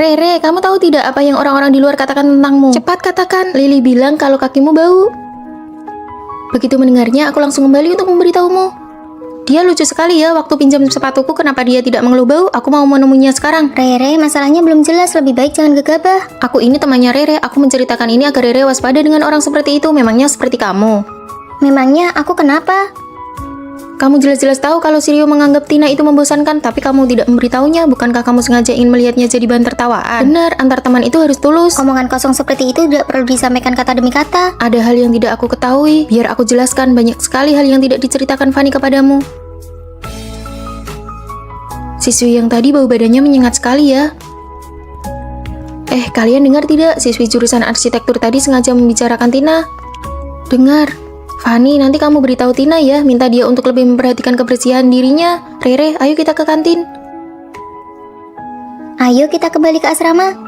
Rere, kamu tahu tidak apa yang orang-orang di luar katakan tentangmu? Cepat katakan. Lily bilang kalau kakimu bau. Begitu mendengarnya, aku langsung kembali untuk memberitahumu. Dia lucu sekali ya, waktu pinjam sepatuku kenapa dia tidak mengeluh bau? Aku mau menemuinya sekarang. Rere, masalahnya belum jelas, lebih baik jangan gegabah. Aku ini temannya Rere, aku menceritakan ini agar Rere waspada dengan orang seperti itu, memangnya seperti kamu. Memangnya aku kenapa? Kamu jelas-jelas tahu kalau Sirio menganggap Tina itu membosankan, tapi kamu tidak memberitahunya. Bukankah kamu sengaja ingin melihatnya jadi bahan tertawaan? Benar, antar teman itu harus tulus. Omongan kosong seperti itu tidak perlu disampaikan kata demi kata. Ada hal yang tidak aku ketahui, biar aku jelaskan. Banyak sekali hal yang tidak diceritakan Fanny kepadamu. Siswi yang tadi bau badannya menyengat sekali ya. Kalian dengar tidak? Siswi jurusan arsitektur tadi sengaja membicarakan Tina. Dengar. Fanny, nanti kamu beritahu Tina ya, minta dia untuk lebih memperhatikan kebersihan dirinya. Rere, ayo kita ke kantin. Ayo kita kembali ke asrama.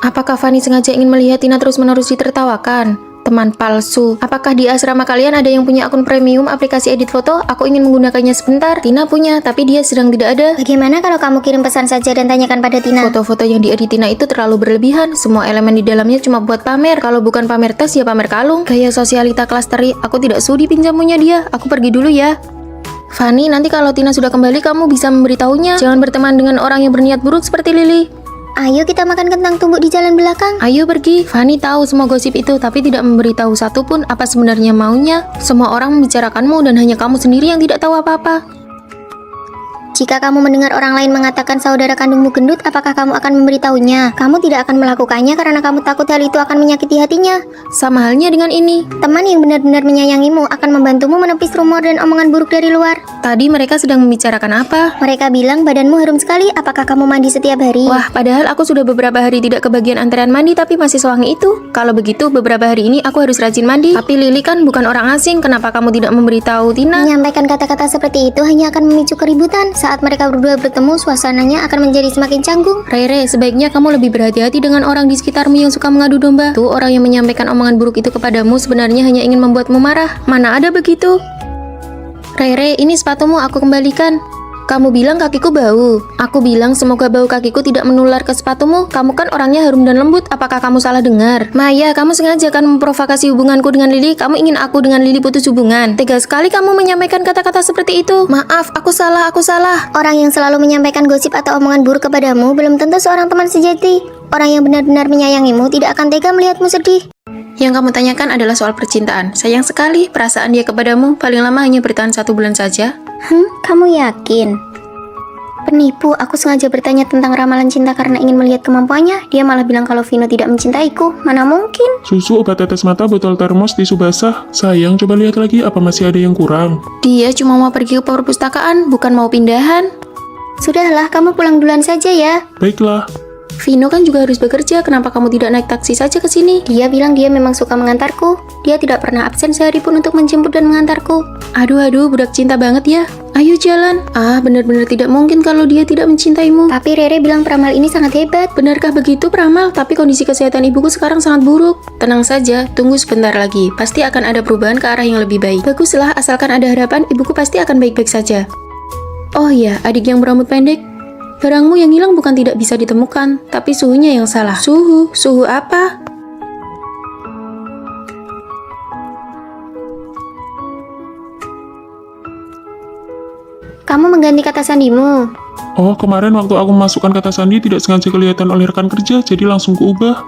Apakah Fanny sengaja ingin melihat Tina terus-menerus ditertawakan? Teman palsu. Apakah di asrama kalian ada yang punya akun premium aplikasi edit foto? Aku ingin menggunakannya sebentar. Tina punya, tapi dia sedang tidak ada. Bagaimana kalau kamu kirim pesan saja dan tanyakan pada Tina? Foto-foto yang diedit Tina itu terlalu berlebihan. Semua elemen di dalamnya cuma buat pamer. Kalau bukan pamer tas, ya pamer kalung. Gaya sosialita kelas teri. Aku tidak sudi pinjamunya dia. Aku pergi dulu ya. Fanny, nanti kalau Tina sudah kembali, kamu bisa memberitahunya. Jangan berteman dengan orang yang berniat buruk seperti Lily. Ayo kita makan kentang tumbuk di jalan belakang. Ayo pergi. Fanny tahu semua gosip itu, tapi tidak memberitahu satupun apa sebenarnya maunya. Semua orang membicarakanmu dan hanya kamu sendiri yang tidak tahu apa-apa. Jika kamu mendengar orang lain mengatakan saudara kandungmu gendut, apakah kamu akan memberitahunya? Kamu tidak akan melakukannya karena kamu takut hal itu akan menyakiti hatinya. Sama halnya dengan ini. Teman yang benar-benar menyayangimu akan membantumu menepis rumor dan omongan buruk dari luar. Tadi mereka sedang membicarakan apa? Mereka bilang badanmu harum sekali, apakah kamu mandi setiap hari? Wah, padahal aku sudah beberapa hari tidak kebagian antrean mandi tapi masih sewangi itu. Kalau begitu, beberapa hari ini aku harus rajin mandi. Tapi Lily kan bukan orang asing, kenapa kamu tidak memberitahu Tina? Menyampaikan kata-kata seperti itu hanya akan memicu keributan. Saat mereka berdua bertemu, suasananya akan menjadi semakin canggung. Rere, sebaiknya kamu lebih berhati-hati dengan orang di sekitarmu yang suka mengadu domba. Tuh, orang yang menyampaikan omongan buruk itu kepadamu sebenarnya hanya ingin membuatmu marah. Mana ada begitu? Rere, ini sepatumu aku kembalikan. Kamu bilang kakiku bau. Aku bilang semoga bau kakiku tidak menular ke sepatumu. Kamu kan orangnya harum dan lembut. Apakah kamu salah dengar? Maya, kamu sengaja kan memprovokasi hubunganku dengan Lily. Kamu ingin aku dengan Lily putus hubungan. Tega sekali kamu menyampaikan kata-kata seperti itu. Maaf, aku salah. Orang yang selalu menyampaikan gosip atau omongan buruk kepadamu belum tentu seorang teman sejati. Orang yang benar-benar menyayangimu tidak akan tega melihatmu sedih. Yang kamu tanyakan adalah soal percintaan. Sayang sekali, perasaan dia kepadamu paling lama hanya bertahan 1 bulan saja. Kamu yakin? Penipu, aku sengaja bertanya tentang ramalan cinta karena ingin melihat kemampuannya. Dia malah bilang kalau Vino tidak mencintaiku. Mana mungkin? Susu, obat tetes mata, botol termos, tisu basah. Sayang, coba lihat lagi apa masih ada yang kurang. Dia cuma mau pergi ke perpustakaan, bukan mau pindahan. Sudahlah, kamu pulang duluan saja ya. Baiklah. Vino kan juga harus bekerja, kenapa kamu tidak naik taksi saja ke sini? Dia bilang dia memang suka mengantarku. Dia tidak pernah absen sehari pun untuk menjemput dan mengantarku. Aduh, budak cinta banget ya. Ayo jalan. Benar-benar tidak mungkin kalau dia tidak mencintaimu. Tapi Rere bilang peramal ini sangat hebat. Benarkah begitu peramal? Tapi kondisi kesehatan ibuku sekarang sangat buruk. Tenang saja, tunggu sebentar lagi. Pasti akan ada perubahan ke arah yang lebih baik. Baguslah, asalkan ada harapan, ibuku pasti akan baik-baik saja. Oh iya, adik yang berambut pendek. Barangmu yang hilang bukan tidak bisa ditemukan, tapi suhunya yang salah. Suhu apa? Kamu mengganti kata sandimu. Oh, kemarin waktu aku memasukkan kata sandi tidak sengaja kelihatan oleh rekan kerja, jadi langsung kuubah.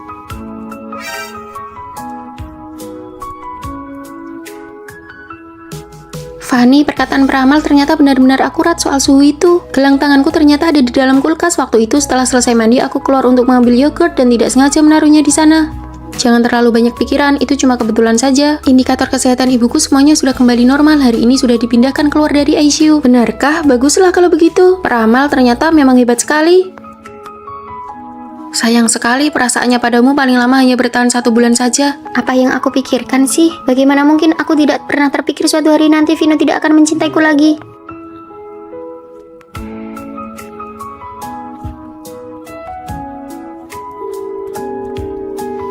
Fanny, perkataan peramal ternyata benar-benar akurat soal suhu itu. Gelang tanganku ternyata ada di dalam kulkas. Waktu itu setelah selesai mandi, aku keluar untuk mengambil yogurt dan tidak sengaja menaruhnya di sana. Jangan terlalu banyak pikiran, itu cuma kebetulan saja. Indikator kesehatan ibuku semuanya sudah kembali normal. Hari ini sudah dipindahkan keluar dari ICU. Benarkah? Baguslah kalau begitu. Peramal ternyata memang hebat sekali. Sayang sekali, perasaannya padamu paling lama hanya bertahan 1 bulan saja. Apa yang aku pikirkan sih? Bagaimana mungkin aku tidak pernah terpikir suatu hari nanti Vino tidak akan mencintaiku lagi?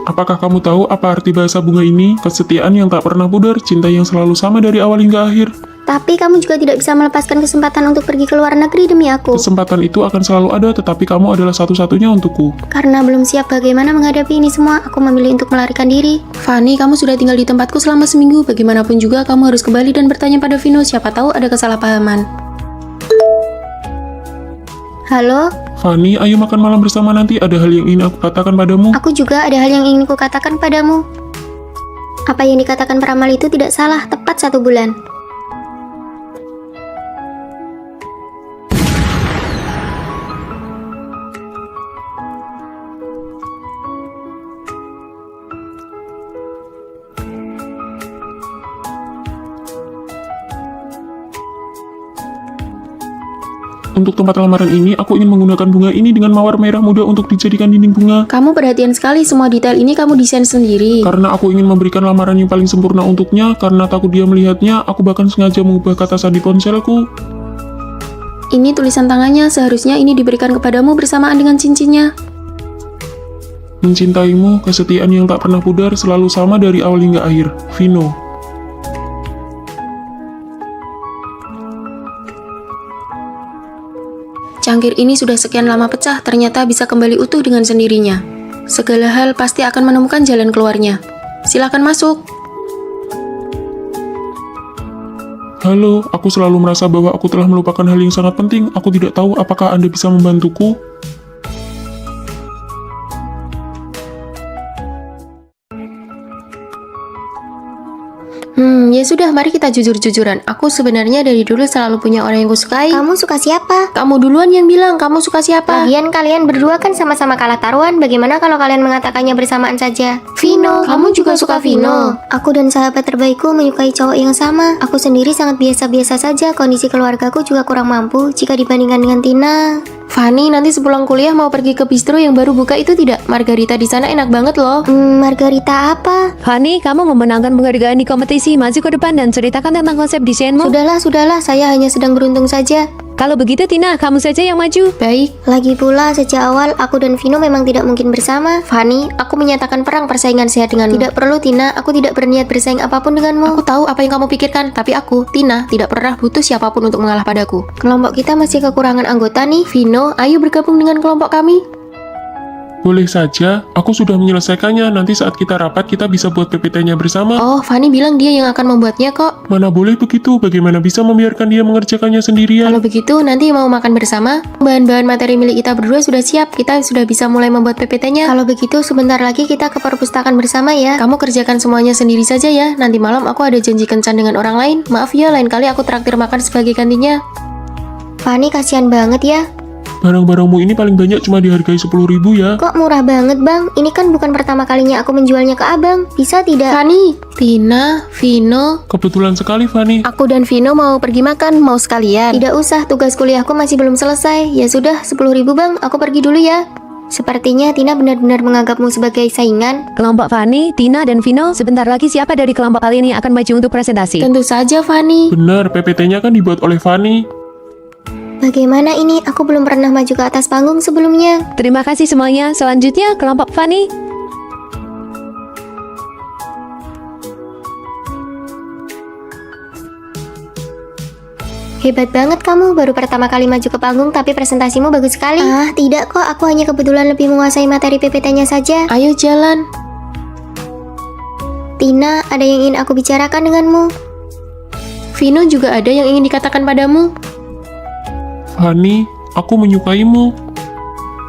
Apakah kamu tahu apa arti bahasa bunga ini? Kesetiaan yang tak pernah pudar, cinta yang selalu sama dari awal hingga akhir. Tapi kamu juga tidak bisa melepaskan kesempatan untuk pergi ke luar negeri demi aku. Kesempatan itu akan selalu ada, tetapi kamu adalah satu-satunya untukku. Karena belum siap bagaimana menghadapi ini semua, aku memilih untuk melarikan diri. Fanny, kamu sudah tinggal di tempatku selama seminggu. Bagaimanapun juga kamu harus kembali dan bertanya pada Vino. Siapa tahu ada kesalahpahaman. Halo, Fanny, ayo makan malam bersama nanti. Ada hal yang ingin aku katakan padamu. aku juga ada hal yang ingin kukatakan padamu. Apa yang dikatakan peramal itu tidak salah, tepat 1 bulan. Untuk tempat lamaran ini, aku ingin menggunakan bunga ini dengan mawar merah muda untuk dijadikan dinding bunga. Kamu perhatian sekali, semua detail ini kamu desain sendiri. Karena aku ingin memberikan lamaran yang paling sempurna untuknya, karena takut dia melihatnya, aku bahkan sengaja mengubah kata sandi ponselku. Ini tulisan tangannya, seharusnya ini diberikan kepadamu bersamaan dengan cincinnya. Mencintaimu, kesetiaan yang tak pernah pudar, selalu sama dari awal hingga akhir. Vino. Cangkir ini sudah sekian lama pecah, ternyata bisa kembali utuh dengan sendirinya. Segala hal pasti akan menemukan jalan keluarnya. Silakan masuk. Halo, aku selalu merasa bahwa aku telah melupakan hal yang sangat penting. Aku tidak tahu apakah Anda bisa membantuku. Ya sudah, mari kita jujur-jujuran. Aku sebenarnya dari dulu selalu punya orang yang kusukai. Kamu suka siapa? Kamu duluan yang bilang kamu suka siapa. Lagian kalian berdua kan sama-sama kalah taruhan, bagaimana kalau kalian mengatakannya bersamaan saja? Vino, kamu juga suka Vino. Aku dan sahabat terbaikku menyukai cowok yang sama. Aku sendiri sangat biasa-biasa saja, kondisi keluargaku juga kurang mampu jika dibandingkan dengan Tina. Fanny, nanti sepulang kuliah mau pergi ke bistro yang baru buka itu tidak? Margarita di sana enak banget loh. Margarita apa? Fanny, kamu memenangkan penghargaan di kompetisi. Maju ke depan dan ceritakan tentang konsep desainmu. Sudahlah, saya hanya sedang beruntung saja. Kalau begitu, Tina, kamu saja yang maju. Baik. Lagi pula, sejak awal aku dan Vino memang tidak mungkin bersama. Fanny, aku menyatakan perang persaingan sehat denganmu. Tidak perlu, Tina. Aku tidak berniat bersaing apapun denganmu. Aku tahu apa yang kamu pikirkan, tapi aku, Tina, tidak pernah butuh siapapun untuk mengalah padaku. Kelompok kita masih kekurangan anggota nih. Vino, ayo bergabung dengan kelompok kami. Boleh saja, aku sudah menyelesaikannya. Nanti saat kita rapat, kita bisa buat PPT-nya bersama. Oh, Fanny bilang dia yang akan membuatnya kok. Mana boleh begitu, bagaimana bisa membiarkan dia mengerjakannya sendirian? Kalau begitu, nanti mau makan bersama. Bahan-bahan materi milik kita berdua sudah siap. Kita sudah bisa mulai membuat PPT-nya. Kalau begitu, sebentar lagi kita ke perpustakaan bersama ya. Kamu kerjakan semuanya sendiri saja ya. Nanti malam aku ada janji kencan dengan orang lain. Maaf ya, lain kali aku traktir makan sebagai gantinya. Fanny, kasihan banget ya. Barang-barangmu ini paling banyak cuma dihargai 10.000 ya. Kok murah banget, Bang? Ini kan bukan pertama kalinya aku menjualnya ke Abang. Bisa tidak? Fanny, Tina, Vino. Kebetulan sekali, Fanny. Aku dan Vino mau pergi makan, mau sekalian. Tidak usah, tugas kuliahku masih belum selesai. Ya sudah, 10.000 Bang, aku pergi dulu ya. Sepertinya Tina benar-benar menganggapmu sebagai saingan. Kelompok Fanny, Tina, dan Vino, sebentar lagi siapa dari kelompok kalian yang akan maju untuk presentasi? Tentu saja, Fanny. Benar, PPT-nya kan dibuat oleh Fanny. Bagaimana ini? Aku belum pernah maju ke atas panggung sebelumnya. Terima kasih semuanya. Selanjutnya, kelompok Fanny. Hebat banget kamu, baru pertama kali maju ke panggung tapi presentasimu bagus sekali. Ah, tidak kok, aku hanya kebetulan lebih menguasai materi PPT-nya saja. Ayo jalan. Tina, ada yang ingin aku bicarakan denganmu. Vino juga ada yang ingin dikatakan padamu. Fanny, aku menyukaimu.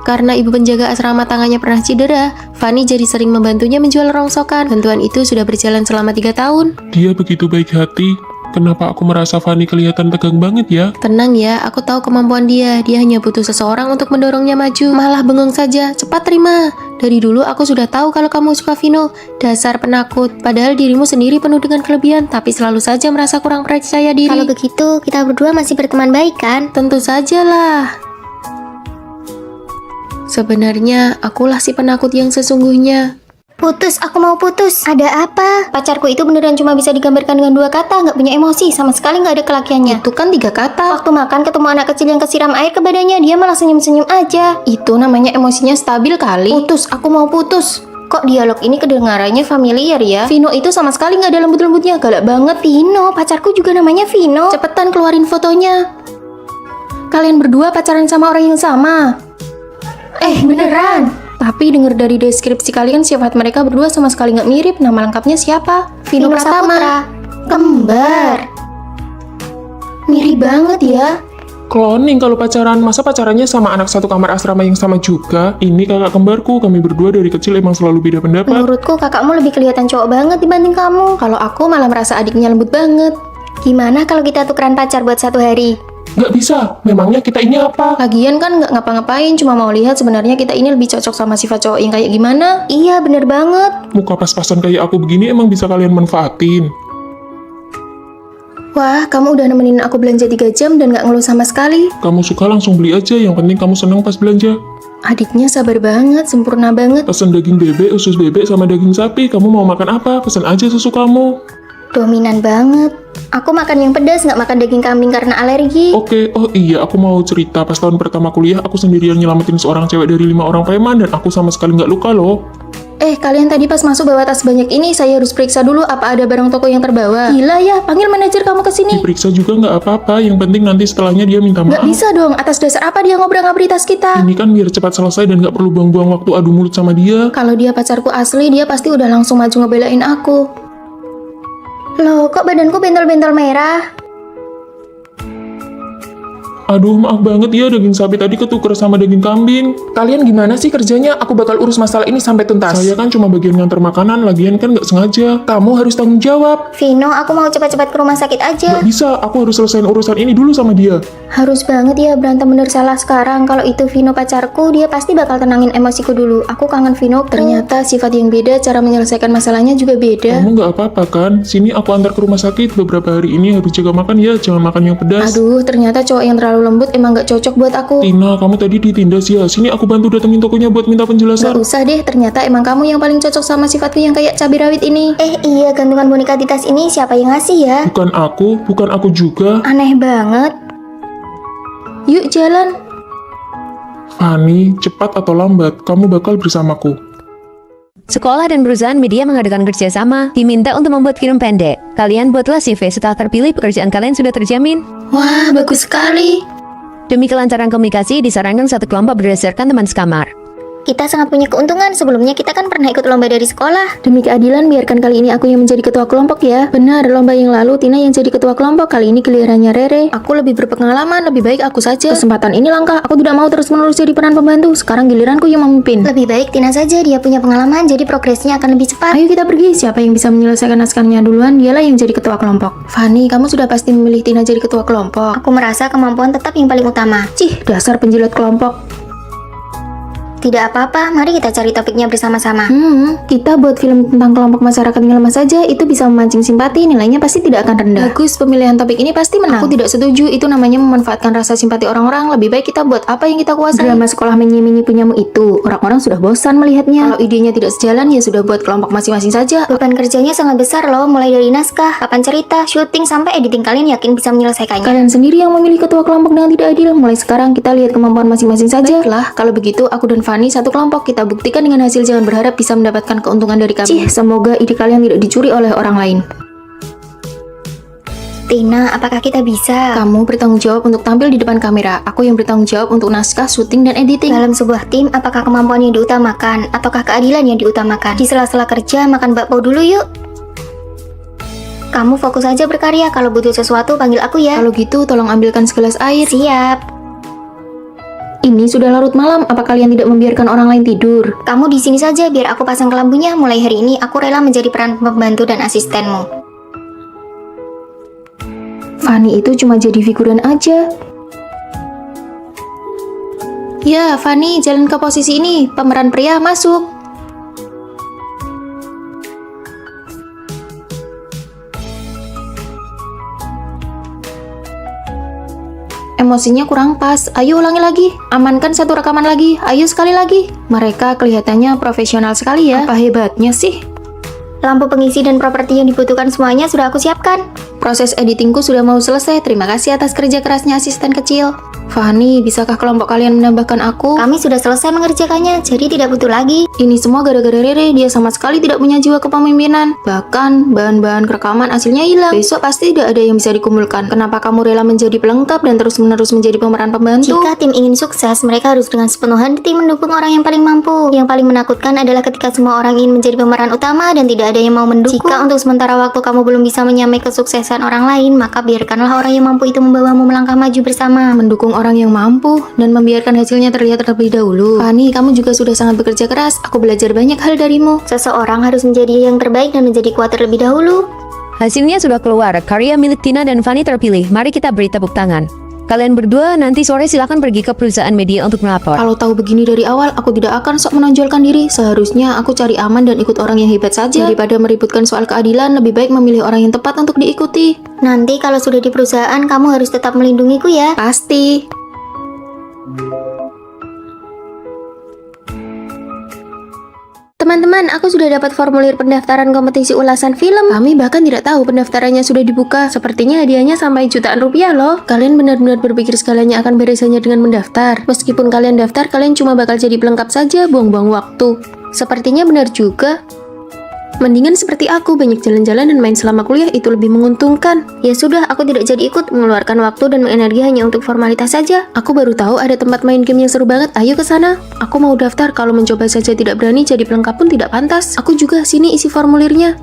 Karena ibu penjaga asrama tangannya pernah cedera, Fanny jadi sering membantunya menjual rongsokan. Bantuan itu sudah berjalan selama 3 tahun. Dia begitu baik hati. Kenapa aku merasa Fanny kelihatan tegang banget ya? Tenang ya, aku tahu kemampuan dia. Dia hanya butuh seseorang untuk mendorongnya maju. Malah bengong saja, cepat terima. Dari dulu aku sudah tahu kalau kamu suka Vino. Dasar penakut, padahal dirimu sendiri penuh dengan kelebihan, tapi selalu saja merasa kurang percaya diri. Kalau begitu, kita berdua masih berteman baik kan? Tentu sajalah. Sebenarnya, akulah si penakut yang sesungguhnya. Putus, aku mau putus. Ada apa? Pacarku itu beneran cuma bisa digambarkan dengan 2 kata, nggak punya emosi, sama sekali nggak ada kelakiannya. Itu kan 3 kata. Waktu makan ketemu anak kecil yang kesiram air ke badannya, dia malah senyum-senyum aja. Itu namanya emosinya stabil kali. Putus, aku mau putus. Kok dialog ini kedengarannya familiar ya? Vino itu sama sekali nggak ada lembut-lembutnya, galak banget. Vino, pacarku juga namanya Vino. Cepetan keluarin fotonya. Kalian berdua pacaran sama orang yang sama? Beneran. Tapi denger dari deskripsi kalian sifat mereka berdua sama sekali nggak mirip. Nama lengkapnya siapa? Vino Pratama. Saputra. Kembar. Mirip banget ya. Cloning kalau pacaran, masa pacarannya sama anak satu kamar asrama yang sama juga? Ini kakak kembarku, kami berdua dari kecil emang selalu beda pendapat. Menurutku kakakmu lebih kelihatan cowok banget dibanding kamu. Kalau aku malah merasa adiknya lembut banget. Gimana kalau kita tukeran pacar buat 1 hari? Nggak bisa, memangnya kita ini apa? Lagian kan nggak ngapa-ngapain, cuma mau lihat sebenarnya kita ini lebih cocok sama sifat cowok yang kayak gimana. Iya, bener banget. Muka pas-pasan kayak aku begini emang bisa kalian manfaatin. Wah, kamu udah nemenin aku belanja 3 jam dan nggak ngeluh sama sekali. Kamu suka langsung beli aja, yang penting kamu senang pas belanja. Adiknya sabar banget, sempurna banget. Pesan daging bebek, usus bebek, sama daging sapi. Kamu mau makan apa? Pesan aja susu kamu. Dominan banget. Aku makan yang pedas, nggak makan daging kambing karena alergi. Oke, oh iya, aku mau cerita. Pas tahun pertama kuliah, aku sendirian nyelamatin seorang cewek dari 5 orang preman, dan aku sama sekali nggak luka loh. Kalian tadi pas masuk bawa tas banyak ini, saya harus periksa dulu apa ada barang toko yang terbawa. Gila ya, panggil manajer kamu ke sini. Diperiksa juga nggak apa-apa, yang penting nanti setelahnya dia minta maaf. Nggak bisa dong, atas dasar apa dia ngobrak-ngabri tas kita? Ini kan biar cepat selesai dan nggak perlu buang-buang waktu adu mulut sama dia. Kalau dia pacarku asli, dia pasti udah langsung maju ngebelain aku. Loh, kok badanku bentol-bentol merah? Aduh, maaf banget ya, daging sapi tadi ketuker sama daging kambing. Kalian gimana sih kerjanya? Aku bakal urus masalah ini sampai tuntas. Saya kan cuma bagian nganter makanan, lagian kan nggak sengaja. Kamu harus tanggung jawab. Vino, aku mau cepat-cepat ke rumah sakit aja. Nggak bisa, aku harus selesaiin urusan ini dulu sama dia. Harus banget ya berantem bener salah sekarang. Kalau itu Vino pacarku, dia pasti bakal tenangin emosiku dulu. Aku kangen Vino. Ternyata sifat yang beda, cara menyelesaikan masalahnya juga beda. Kamu nggak apa-apa kan? Sini aku antar ke rumah sakit. Beberapa hari ini harus jaga makan ya, jangan makan yang pedas. Aduh, ternyata cowok yang terlalu lembut emang gak cocok buat aku. Tina, kamu tadi ditindas ya. Sini aku bantu datengin tokonya buat minta Gak penjelasan. usah deh, ternyata emang kamu yang paling cocok sama sifatku yang kayak cabai rawit ini. Iya, gantungan boneka di tas ini siapa yang ngasih ya? Bukan aku juga. Aneh banget. Yuk jalan. Fanny, cepat atau lambat, kamu bakal bersamaku. Sekolah dan perusahaan media mengadakan kerjasama, diminta untuk membuat film pendek. Kalian buatlah CV, setelah terpilih pekerjaan kalian sudah terjamin. Wah, bagus sekali. Demi kelancaran komunikasi, disarankan satu kelompok berdasarkan teman sekamar. Kita sangat punya keuntungan. Sebelumnya kita kan pernah ikut lomba dari sekolah. Demi keadilan, biarkan kali ini aku yang menjadi ketua kelompok ya. Benar, lomba yang lalu Tina yang jadi ketua kelompok, kali ini gilirannya Rere. Aku lebih berpengalaman, lebih baik aku saja. Kesempatan ini langka, aku tidak mau terus-menerus jadi peran pembantu. Sekarang giliranku yang memimpin. Lebih baik Tina saja, dia punya pengalaman, jadi progresnya akan lebih cepat. Ayo kita pergi, siapa yang bisa menyelesaikan naskahnya duluan, dialah yang jadi ketua kelompok. Fanny, kamu sudah pasti memilih Tina jadi ketua kelompok. Aku merasa kemampuan tetap yang paling utama. Cih, dasar penjilat kelompok. Tidak apa-apa, mari kita cari topiknya bersama-sama. Kita buat film tentang kelompok masyarakat yang lemah saja, itu bisa memancing simpati, nilainya pasti tidak akan rendah. Bagus, pemilihan topik ini pasti menang. Aku tidak setuju, itu namanya memanfaatkan rasa simpati orang-orang. Lebih baik kita buat apa yang kita kuasai. Drama sekolah menye-menye punyamu itu, orang-orang sudah bosan melihatnya. Kalau idenya tidak sejalan, ya sudah buat kelompok masing-masing saja. Beban kerjanya sangat besar loh, mulai dari naskah, papan cerita, syuting, sampai editing. Kalian yakin bisa menyelesaikannya? Kalian sendiri yang memilih ketua kelompok dengan tidak adil. Mulai sekarang kita lihat kemampuan masing-masing saja. Baiklah, kalau begitu aku dan Fanny satu kelompok. Kita buktikan dengan hasil, jangan berharap bisa mendapatkan keuntungan dari kami. Semoga ide kalian tidak dicuri oleh orang lain. Tina, apakah kita bisa? Kamu bertanggung jawab untuk tampil di depan kamera. Aku yang bertanggung jawab untuk naskah, syuting, dan editing. Dalam sebuah tim, apakah kemampuan yang diutamakan ataukah keadilan yang diutamakan? Di sela-sela kerja, makan bakpao dulu yuk. Kamu fokus aja berkarya, kalau butuh sesuatu panggil aku ya. Kalau gitu, tolong ambilkan segelas air. Siap. Ini sudah larut malam, apa kalian tidak membiarkan orang lain tidur? Kamu di sini saja biar aku pasang kelambunya. Mulai hari ini aku rela menjadi peran pembantu dan asistenmu. Fanny itu cuma jadi figuran aja. Ya, Fanny, jalan ke posisi ini. Pemeran pria masuk. Emosinya kurang pas. Ayo ulangi lagi. Amankan satu rekaman lagi. Ayo sekali lagi. Mereka kelihatannya profesional sekali ya. Apa hebatnya sih? Lampu pengisi dan properti yang dibutuhkan semuanya sudah aku siapkan. Proses editingku sudah mau selesai. Terima kasih atas kerja kerasnya asisten kecil. Fani, bisakah kelompok kalian menambahkan aku? Kami sudah selesai mengerjakannya, jadi tidak butuh lagi. Ini semua gara-gara Rere, dia sama sekali tidak punya jiwa kepemimpinan. Bahkan, bahan-bahan rekaman hasilnya hilang. Besok pasti tidak ada yang bisa dikumpulkan. Kenapa kamu rela menjadi pelengkap dan terus-menerus menjadi pemeran pembantu? Jika tim ingin sukses, mereka harus dengan sepenuh hati mendukung orang yang paling mampu. Yang paling menakutkan adalah ketika semua orang ingin menjadi pemeran utama dan tidak ada yang mau mendukung. Jika untuk sementara waktu kamu belum bisa menyamai kesuksesan orang lain, maka biarkanlah orang yang mampu itu membawamu melangkah maju bersama. Mendukung orang yang mampu dan membiarkan hasilnya terlihat terlebih dahulu. Fani, kamu juga sudah sangat bekerja keras. Aku belajar banyak hal darimu. Seseorang harus menjadi yang terbaik dan menjadi kuat terlebih dahulu. Hasilnya sudah keluar, karya milik Tina dan Fani terpilih. Mari kita beri tepuk tangan. Kalian berdua nanti sore silakan pergi ke perusahaan media untuk melapor. Kalau tahu begini dari awal, aku tidak akan sok menonjolkan diri. Seharusnya aku cari aman dan ikut orang yang hebat saja. Daripada meributkan soal keadilan, lebih baik memilih orang yang tepat untuk diikuti. Nanti kalau sudah di perusahaan, kamu harus tetap melindungiku ya. Pasti. Teman-teman, aku sudah dapat formulir pendaftaran kompetisi ulasan film. Kami bahkan tidak tahu pendaftarannya sudah dibuka. Sepertinya hadiahnya sampai jutaan rupiah loh. Kalian benar-benar berpikir segalanya akan beres hanya dengan mendaftar. Meskipun kalian daftar, kalian cuma bakal jadi pelengkap saja, buang-buang waktu. Sepertinya benar juga. Mendingan seperti aku, banyak jalan-jalan dan main selama kuliah itu lebih menguntungkan. Ya sudah, aku tidak jadi ikut, mengeluarkan waktu dan energi hanya untuk formalitas saja. Aku baru tahu ada tempat main game yang seru banget, ayo ke sana. Aku mau daftar, kalau mencoba saja tidak berani, jadi pelengkap pun tidak pantas. Aku juga, sini isi formulirnya.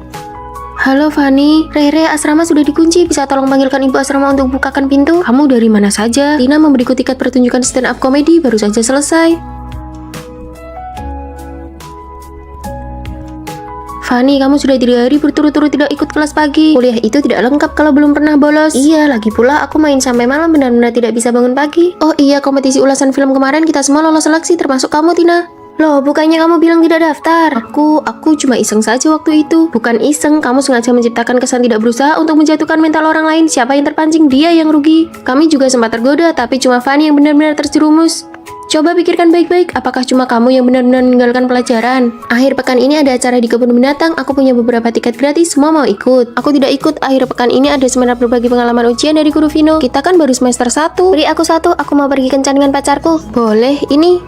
Halo Fani, Rere, asrama sudah dikunci, bisa tolong panggilkan ibu asrama untuk bukakan pintu? Kamu dari mana saja? Tina memberiku tiket pertunjukan stand up komedi, baru saja selesai. Fani, kamu sudah 3 hari berturut-turut tidak ikut kelas pagi. Kuliah itu tidak lengkap kalau belum pernah bolos. Iya, lagi pula aku main sampai malam benar-benar tidak bisa bangun pagi. Oh iya, kompetisi ulasan film kemarin kita semua lolos seleksi, termasuk kamu, Tina. Loh, bukannya kamu bilang tidak daftar? Aku cuma iseng saja waktu itu. Bukan iseng, kamu sengaja menciptakan kesan tidak berusaha untuk menjatuhkan mental orang lain. Siapa yang terpancing, dia yang rugi. Kami juga sempat tergoda, tapi cuma Fani yang benar-benar terjerumus. Coba pikirkan baik-baik, apakah cuma kamu yang benar-benar meninggalkan pelajaran? Akhir pekan ini ada acara di kebun binatang, aku punya beberapa tiket gratis, semua mau ikut. Aku tidak ikut, akhir pekan ini ada seminar berbagi pengalaman ujian dari guru Vino. Kita kan baru semester 1. Beri aku 1, aku mau pergi kencan dengan pacarku. Boleh, ini.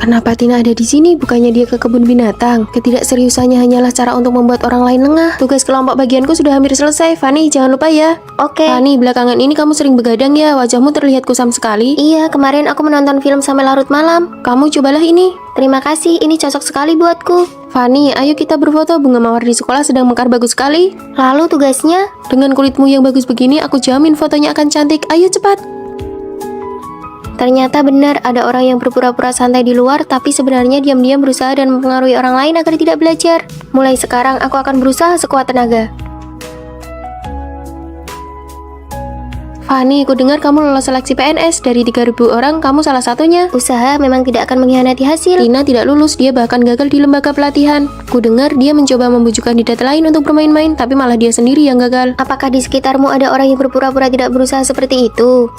Kenapa Tina ada di sini? Bukannya dia ke kebun binatang? Ketidakseriusannya hanyalah cara untuk membuat orang lain lengah. Tugas kelompok bagianku sudah hampir selesai. Fani, jangan lupa ya. Oke. Fani, belakangan ini kamu sering begadang ya. Wajahmu terlihat kusam sekali. Iya, kemarin aku menonton film sampai larut malam. Kamu cobalah ini. Terima kasih, ini cocok sekali buatku. Fani, ayo kita berfoto. Bunga mawar di sekolah sedang mekar bagus sekali. Lalu tugasnya? Dengan kulitmu yang bagus begini, aku jamin fotonya akan cantik. Ayo cepat. Ternyata benar, ada orang yang berpura-pura santai di luar, tapi sebenarnya diam-diam berusaha dan mempengaruhi orang lain agar tidak belajar. Mulai sekarang, aku akan berusaha sekuat tenaga. Fani, aku dengar kamu lolos seleksi PNS. Dari 3.000 orang, kamu salah satunya. Usaha memang tidak akan mengkhianati hasil. Tina tidak lulus, dia bahkan gagal di lembaga pelatihan. Ku dengar dia mencoba membujuk kandidat lain untuk bermain-main, tapi malah dia sendiri yang gagal. Apakah di sekitarmu ada orang yang berpura-pura tidak berusaha seperti itu?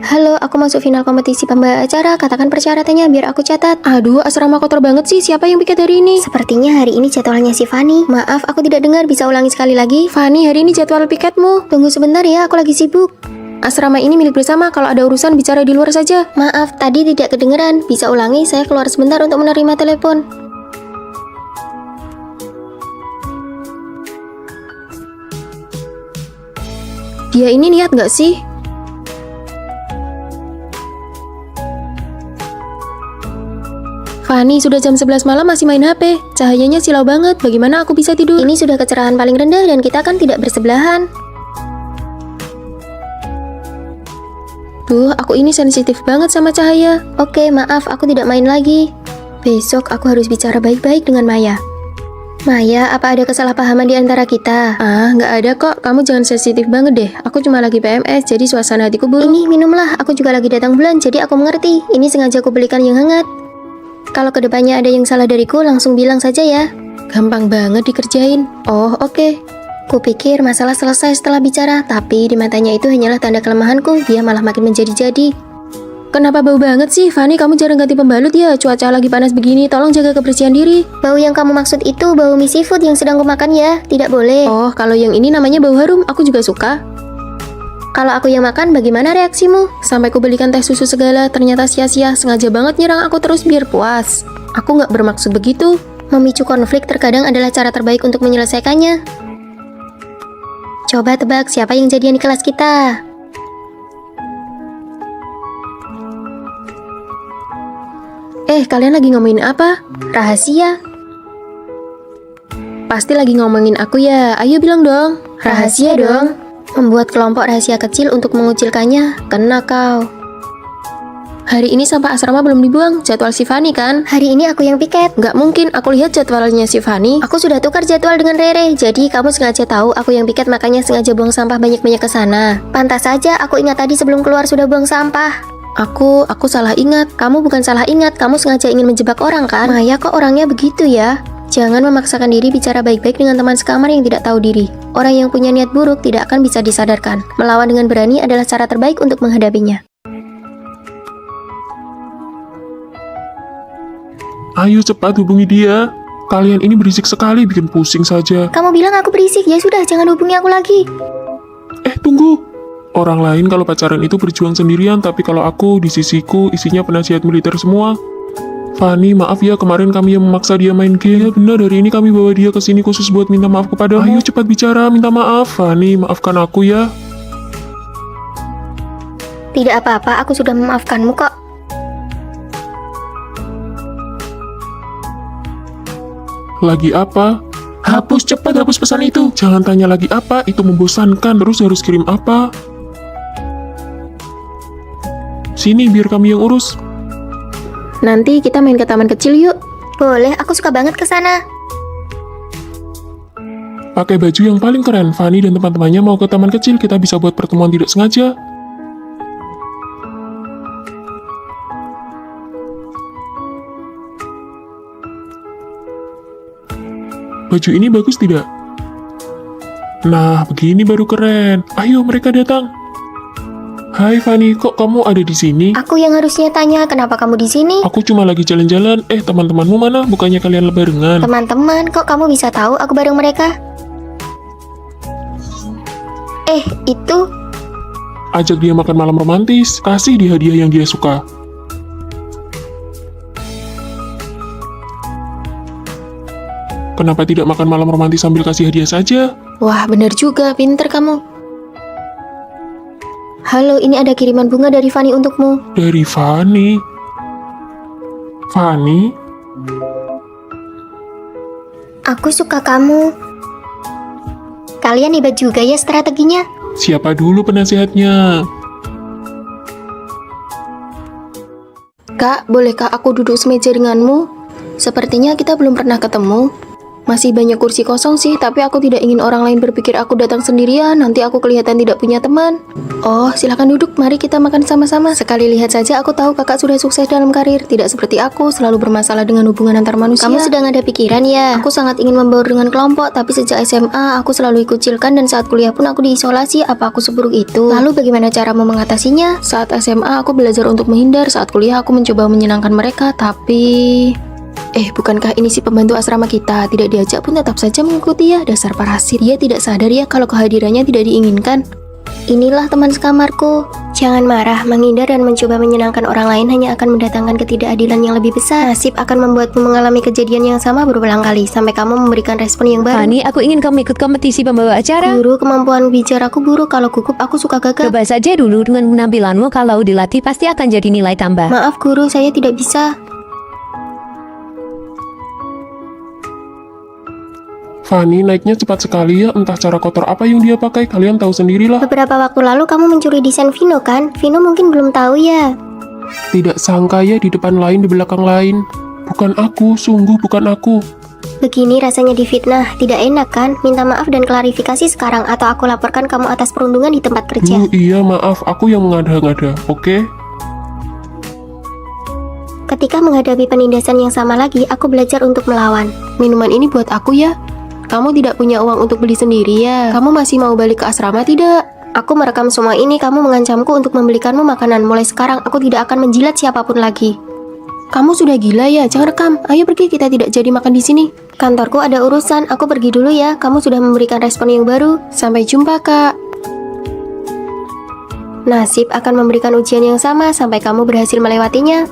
Halo, aku masuk final kompetisi pembawa acara. Katakan persyaratannya biar aku catat. Aduh, asrama kotor banget sih. Siapa yang piket hari ini? Sepertinya hari ini jadwalnya si Fani. Maaf, aku tidak dengar. Bisa ulangi sekali lagi? Fani, hari ini jadwal piketmu. Tunggu sebentar ya, aku lagi sibuk. Asrama ini milik bersama. Kalau ada urusan bicara di luar saja. Maaf, tadi tidak kedengeran. Bisa ulangi, saya keluar sebentar untuk menerima telepon. Dia ini niat nggak sih? Fani, sudah jam 11 malam masih main HP. Cahayanya silau banget, bagaimana aku bisa tidur? Ini sudah kecerahan paling rendah dan kita kan tidak bersebelahan. Duh, aku ini sensitif banget sama cahaya. Oke, maaf, aku tidak main lagi. Besok aku harus bicara baik-baik dengan Maya. Maya, apa ada kesalahpahaman di antara kita? Ah, nggak ada kok. Kamu jangan sensitif banget deh. Aku cuma lagi PMS, jadi suasana hatiku buruk. Ini minumlah, aku juga lagi datang bulan, jadi aku mengerti. Ini sengaja aku belikan yang hangat. Kalau kedepannya ada yang salah dariku, langsung bilang saja ya. Gampang banget dikerjain. Oh, oke. Kupikir masalah selesai setelah bicara, tapi di matanya itu hanyalah tanda kelemahanku. Dia malah makin menjadi-jadi. Kenapa bau banget sih? Fanny, kamu jarang ganti pembalut ya? Cuaca lagi panas begini, tolong jaga kebersihan diri. Bau yang kamu maksud itu bau mie seafood yang sedang kumakan ya? Tidak boleh. Oh, kalau yang ini namanya bau harum, aku juga suka. Kalau aku yang makan, bagaimana reaksimu? Sampai ku belikan teh susu segala, ternyata sia-sia, sengaja banget nyerang aku terus biar puas. Aku nggak bermaksud begitu. Memicu konflik terkadang adalah cara terbaik untuk menyelesaikannya. Coba tebak siapa yang jadian di kelas kita? Kalian lagi ngomongin apa? Rahasia. Pasti lagi ngomongin aku ya, ayo bilang dong. Rahasia dong. Membuat kelompok rahasia kecil untuk mengucilkannya, kena kau. Hari ini sampah asrama belum dibuang, jadwal si Fanny kan? Hari ini aku yang piket. Nggak mungkin, aku lihat jadwalnya si Fanny. Aku sudah tukar jadwal dengan Rere, jadi kamu sengaja tahu aku yang piket makanya sengaja buang sampah banyak-banyak ke sana. Pantas saja aku ingat tadi sebelum keluar sudah buang sampah. Aku salah ingat. Kamu bukan salah ingat, kamu sengaja ingin menjebak orang kan? Maya kok orangnya begitu ya? Jangan memaksakan diri bicara baik-baik dengan teman sekamar yang tidak tahu diri. Orang yang punya niat buruk tidak akan bisa disadarkan. Melawan dengan berani adalah cara terbaik untuk menghadapinya. Ayo cepat hubungi dia. Kalian ini berisik sekali, bikin pusing saja. Kamu bilang aku berisik, ya sudah jangan hubungi aku lagi. Tunggu. Orang lain kalau pacaran itu berjuang sendirian, tapi kalau aku di sisiku isinya penasihat militer semua. Fanny, maaf ya kemarin kami yang memaksa dia main game. Ya benar, hari ini kami bawa dia ke sini khusus buat minta maaf kepada. Ayo cepat bicara, minta maaf. Fanny, maafkan aku ya. Tidak apa-apa, aku sudah memaafkanmu kok. Lagi apa? Hapus, cepat hapus pesan itu. Jangan tanya lagi apa, itu membosankan. Terus harus kirim apa? Sini, biar kami yang urus. Nanti kita main ke taman kecil yuk. Boleh, aku suka banget ke sana. Pakai baju yang paling keren. Fanny dan teman-temannya mau ke taman kecil, kita bisa buat pertemuan tidak sengaja. Baju ini bagus tidak? Nah, begini baru keren. Ayo, mereka datang. Hai Fanny, kok kamu ada di sini? Aku yang harusnya tanya, kenapa kamu di sini? Aku cuma lagi jalan-jalan. Teman-temanmu mana? Bukannya kalian barengan? Teman-teman, kok kamu bisa tahu aku bareng mereka? Itu Ajak dia makan malam romantis. Kasih dia hadiah yang dia suka. Kenapa tidak makan malam romantis sambil kasih hadiah saja? Wah, bener juga, pinter kamu. halo, ini ada kiriman bunga dari Fanny untukmu. Dari Fanny? Fanny? Aku suka kamu. Kalian hebat juga ya strateginya. Siapa dulu penasehatnya? Kak, bolehkah aku duduk semeja denganmu? Sepertinya kita belum pernah ketemu. Masih banyak kursi kosong sih, tapi aku tidak ingin orang lain berpikir aku datang sendirian, nanti aku kelihatan tidak punya teman. Oh, silakan duduk, mari kita makan sama-sama. Sekali lihat saja aku tahu kakak sudah sukses dalam karir, tidak seperti aku, selalu bermasalah dengan hubungan antar manusia. Kamu sedang ada pikiran ya? Aku sangat ingin membaur dengan kelompok, tapi sejak SMA aku selalu dikucilkan dan saat kuliah pun aku diisolasi. Apa aku seburuk itu? Lalu bagaimana caramu mengatasinya? Saat SMA aku belajar untuk menghindar, saat kuliah aku mencoba menyenangkan mereka, tapi... bukankah ini si pembantu asrama kita? Tidak diajak pun tetap saja mengikuti ya, dasar parasit. Dia tidak sadar ya kalau kehadirannya tidak diinginkan. Inilah teman sekamarku. Jangan marah, menghindar dan mencoba menyenangkan orang lain hanya akan mendatangkan ketidakadilan yang lebih besar. Nasib akan membuatmu mengalami kejadian yang sama berulang kali sampai kamu memberikan respon yang baru. Fanny, aku ingin kamu ikut kompetisi pembawa acara. Guru, kemampuan bicaraku buruk. Kalau gugup aku suka gagap. Coba saja dulu dengan penampilanmu, kalau dilatih pasti akan jadi nilai tambah. Maaf guru, saya tidak bisa. Fanny naiknya cepat sekali ya, entah cara kotor apa yang dia pakai, kalian tahu sendirilah. Beberapa waktu lalu kamu mencuri desain Vino kan? Vino mungkin belum tahu ya. Tidak sangka ya, di depan lain, di belakang lain. Bukan aku, sungguh bukan aku. Begini rasanya difitnah, tidak enak kan? Minta maaf dan klarifikasi sekarang atau aku laporkan kamu atas perundungan di tempat kerja. Iya maaf, aku yang mengada-ngada, oke? Ketika menghadapi penindasan yang sama lagi, aku belajar untuk melawan. Minuman ini buat aku ya. Kamu tidak punya uang untuk beli sendiri ya? Kamu masih mau balik ke asrama tidak? Aku merekam semua ini, kamu mengancamku untuk membelikanmu makanan. Mulai sekarang, aku tidak akan menjilat siapapun lagi. Kamu sudah gila ya, jangan rekam. Ayo pergi, kita tidak jadi makan di sini. Kantorku ada urusan, aku pergi dulu ya. Kamu sudah memberikan respon yang baru. Sampai jumpa, Kak. Nasib akan memberikan ujian yang sama sampai kamu berhasil melewatinya.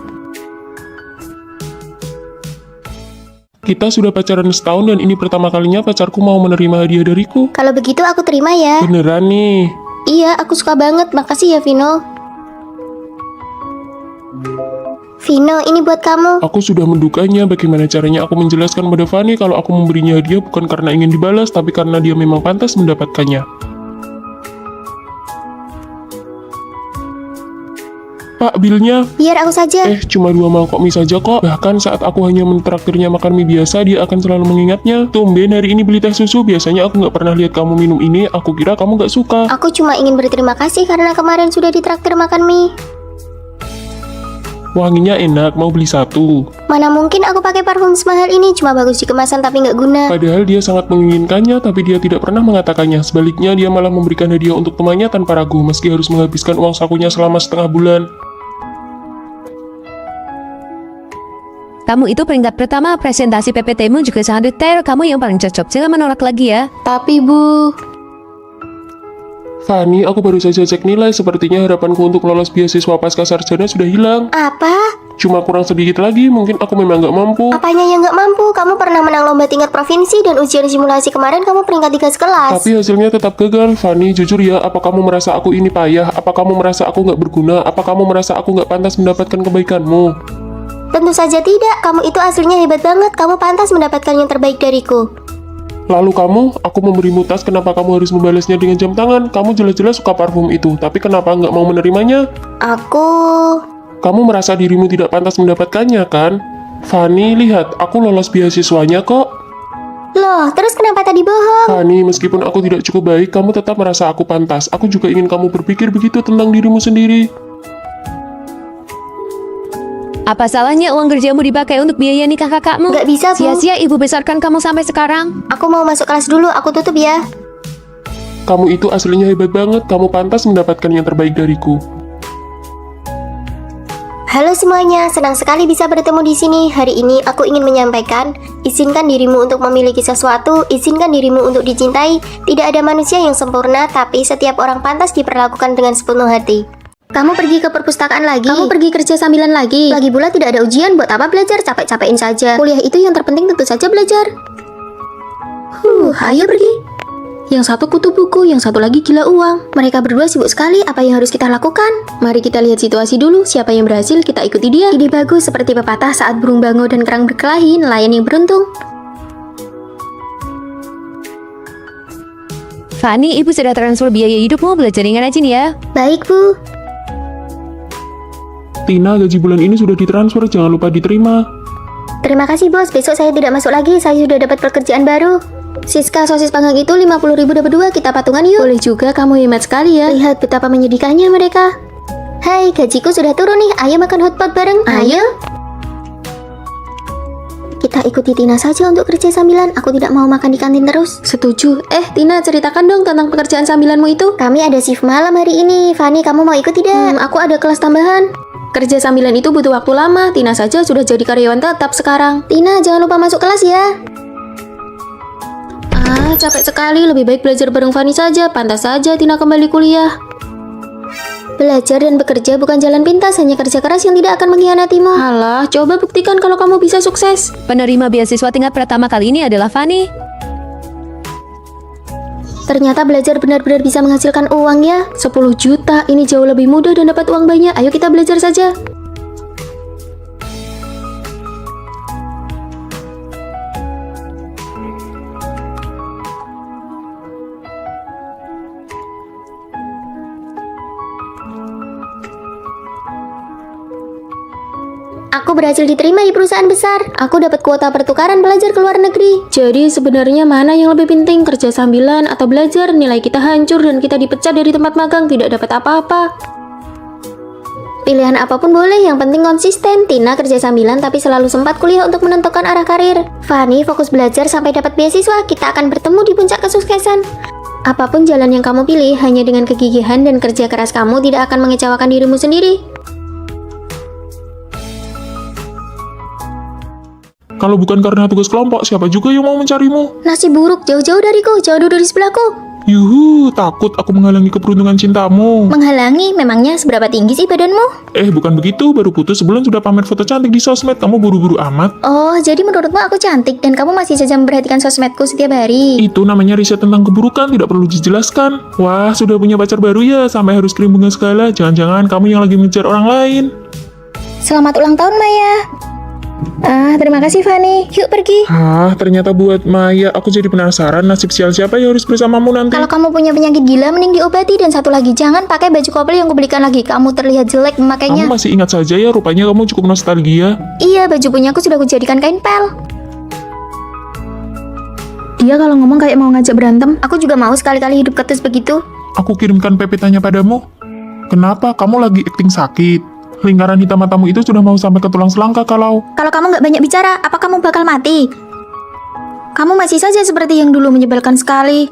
Kita sudah pacaran setahun dan ini pertama kalinya pacarku mau menerima hadiah dariku. Kalau begitu aku terima ya. Beneran nih. Iya, aku suka banget. Makasih ya, Vino. Vino, ini buat kamu. Aku sudah mendukanya. Bagaimana caranya aku menjelaskan pada Fanny kalau aku memberinya hadiah bukan karena ingin dibalas, tapi karena dia memang pantas mendapatkannya. Pak, bilnya? Biar aku saja. Cuma 2 mangkok mie saja kok. Bahkan saat aku hanya mentraktirnya makan mie biasa, dia akan selalu mengingatnya. Tumben hari ini beli teh susu, biasanya aku nggak pernah lihat kamu minum ini, aku kira kamu nggak suka. Aku cuma ingin berterima kasih karena kemarin sudah ditraktir makan mie. Wanginya enak, mau beli 1. Mana mungkin aku pakai parfum semahal ini, cuma bagus di kemasan tapi nggak guna. Padahal dia sangat menginginkannya, tapi dia tidak pernah mengatakannya. Sebaliknya, dia malah memberikan hadiah untuk temannya tanpa ragu, meski harus menghabiskan uang sakunya selama setengah bulan. Kamu itu peringkat pertama, presentasi PPT-mu juga sangat detail. Kamu yang paling cocok, jangan menolak lagi ya. Tapi, Bu... Fanny, aku baru saja cek nilai. Sepertinya harapanku untuk lolos beasiswa pasca sarjana sudah hilang. Apa? Cuma kurang sedikit lagi, mungkin aku memang nggak mampu. Apanya yang nggak mampu? Kamu pernah menang lomba tingkat provinsi dan ujian simulasi kemarin kamu peringkat 3 sekelas. Tapi hasilnya tetap gagal. Fanny, jujur ya, apa kamu merasa aku ini payah? Apa kamu merasa aku nggak berguna? Apa kamu merasa aku nggak pantas mendapatkan kebaikanmu? Tentu saja tidak. Kamu itu aslinya hebat banget. Kamu pantas mendapatkan yang terbaik dariku. Lalu kamu, aku memberimu tas, kenapa kamu harus membalasnya dengan jam tangan? Kamu jelas-jelas suka parfum itu, tapi kenapa nggak mau menerimanya? Kamu merasa dirimu tidak pantas mendapatkannya, kan? Fanny, lihat, aku lolos beasiswanya kok. Loh, terus kenapa tadi bohong? Fanny, meskipun aku tidak cukup baik, kamu tetap merasa aku pantas. Aku juga ingin kamu berpikir begitu tentang dirimu sendiri. Apa salahnya uang kerjamu dipakai untuk biaya nikah kakakmu? Nggak bisa, Bu. Sia-sia ibu besarkan kamu sampai sekarang. Aku mau masuk kelas dulu, aku tutup ya. Kamu itu aslinya hebat banget, kamu pantas mendapatkan yang terbaik dariku. Halo semuanya, senang sekali bisa bertemu di sini. Hari ini aku ingin menyampaikan, izinkan dirimu untuk memiliki sesuatu, izinkan dirimu untuk dicintai. Tidak ada manusia yang sempurna, tapi setiap orang pantas diperlakukan dengan sepenuh hati. Kamu pergi ke perpustakaan lagi? Kamu pergi kerja sambilan lagi? Lagi pula tidak ada ujian, buat apa belajar? Capek-capekin saja. Kuliah itu yang terpenting tentu saja belajar. Ayo pergi. Yang satu kutu buku, yang satu lagi gila uang. Mereka berdua sibuk sekali, apa yang harus kita lakukan? Mari kita lihat situasi dulu, siapa yang berhasil kita ikuti dia. Ide bagus, seperti pepatah saat burung bango dan kerang berkelahi, nelayan yang beruntung. Fanny, ibu sudah transfer biaya hidupmu, belajar yang rajin ya. Baik, Bu. Tina, gaji bulan ini sudah ditransfer, jangan lupa diterima. Terima kasih, Bos. Besok saya tidak masuk lagi, saya sudah dapat pekerjaan baru. Siska, sosis panggang itu 50.000 dapat 2, kita patungan yuk. Boleh juga, kamu hemat sekali ya. Lihat betapa menyedihkannya mereka. Hai, gajiku sudah turun nih, ayo makan hotpot bareng. Ayo. Kita ikuti Tina saja untuk kerja sambilan, aku tidak mau makan di kantin terus. Setuju. Tina, ceritakan dong tentang pekerjaan sambilanmu itu. Kami ada shift malam hari ini. Fanny, kamu mau ikut tidak? Aku ada kelas tambahan. Kerja sambilan itu butuh waktu lama. Tina saja sudah jadi karyawan tetap sekarang. Tina, jangan lupa masuk kelas ya. Capek sekali. Lebih baik belajar bareng Fanny saja. Pantas saja Tina kembali kuliah. Belajar dan bekerja bukan jalan pintas, hanya kerja keras yang tidak akan mengkhianatimu. Alah, coba buktikan kalau kamu bisa sukses. Penerima beasiswa tingkat pertama kali ini adalah Fanny. Ternyata belajar benar-benar bisa menghasilkan uang ya. 10 juta, ini jauh lebih mudah dan dapat uang banyak. Ayo kita belajar saja. Aku berhasil diterima di perusahaan besar. Aku dapat kuota pertukaran belajar ke luar negeri. Jadi sebenarnya mana yang lebih penting, kerja sambilan atau belajar? Nilai kita hancur dan kita dipecat dari tempat magang, tidak dapat apa-apa. Pilihan apapun boleh, yang penting konsisten. Tina kerja sambilan tapi selalu sempat kuliah untuk menentukan arah karir. Fanny fokus belajar sampai dapat beasiswa. Kita akan bertemu di puncak kesuksesan. Apapun jalan yang kamu pilih, hanya dengan kegigihan dan kerja keras kamu tidak akan mengecewakan dirimu sendiri. Kalau bukan karena tugas kelompok, siapa juga yang mau mencarimu? Nasib buruk, jauh-jauh dariku, jauh dari sebelahku. Yuhu, takut aku menghalangi keberuntungan cintamu. Menghalangi? Memangnya seberapa tinggi sih badanmu? Bukan begitu, baru putus sebulan sudah pamer foto cantik di sosmed, kamu buru-buru amat. Oh, jadi menurutmu aku cantik dan kamu masih saja memperhatikan sosmedku setiap hari? Itu namanya riset tentang keburukan, tidak perlu dijelaskan. Wah, sudah punya pacar baru ya, sampai harus kirim bunga segala. Jangan-jangan kamu yang lagi mengejar orang lain. Selamat ulang tahun, Maya. Terima kasih, Fanny. Yuk pergi. Ternyata buat Maya, aku jadi penasaran nasib sial siapa yang harus bersamamu nanti. Kalau kamu punya penyakit gila, mending diobati. Dan satu lagi, jangan pakai baju couple yang kubelikan lagi. Kamu terlihat jelek memakainya. Kamu masih ingat saja ya, rupanya kamu cukup nostalgia. Iya, baju punyaku sudah kujadikan kain pel. Dia kalau ngomong kayak mau ngajak berantem. Aku juga mau sekali-kali hidup ketus begitu. Aku kirimkan PPT-nya padamu. Kenapa kamu lagi akting sakit? Lingkaran hitam matamu itu sudah mau sampai ke tulang selangka kalau kamu nggak banyak bicara, apa kamu bakal mati? Kamu masih saja seperti yang dulu, menyebalkan sekali.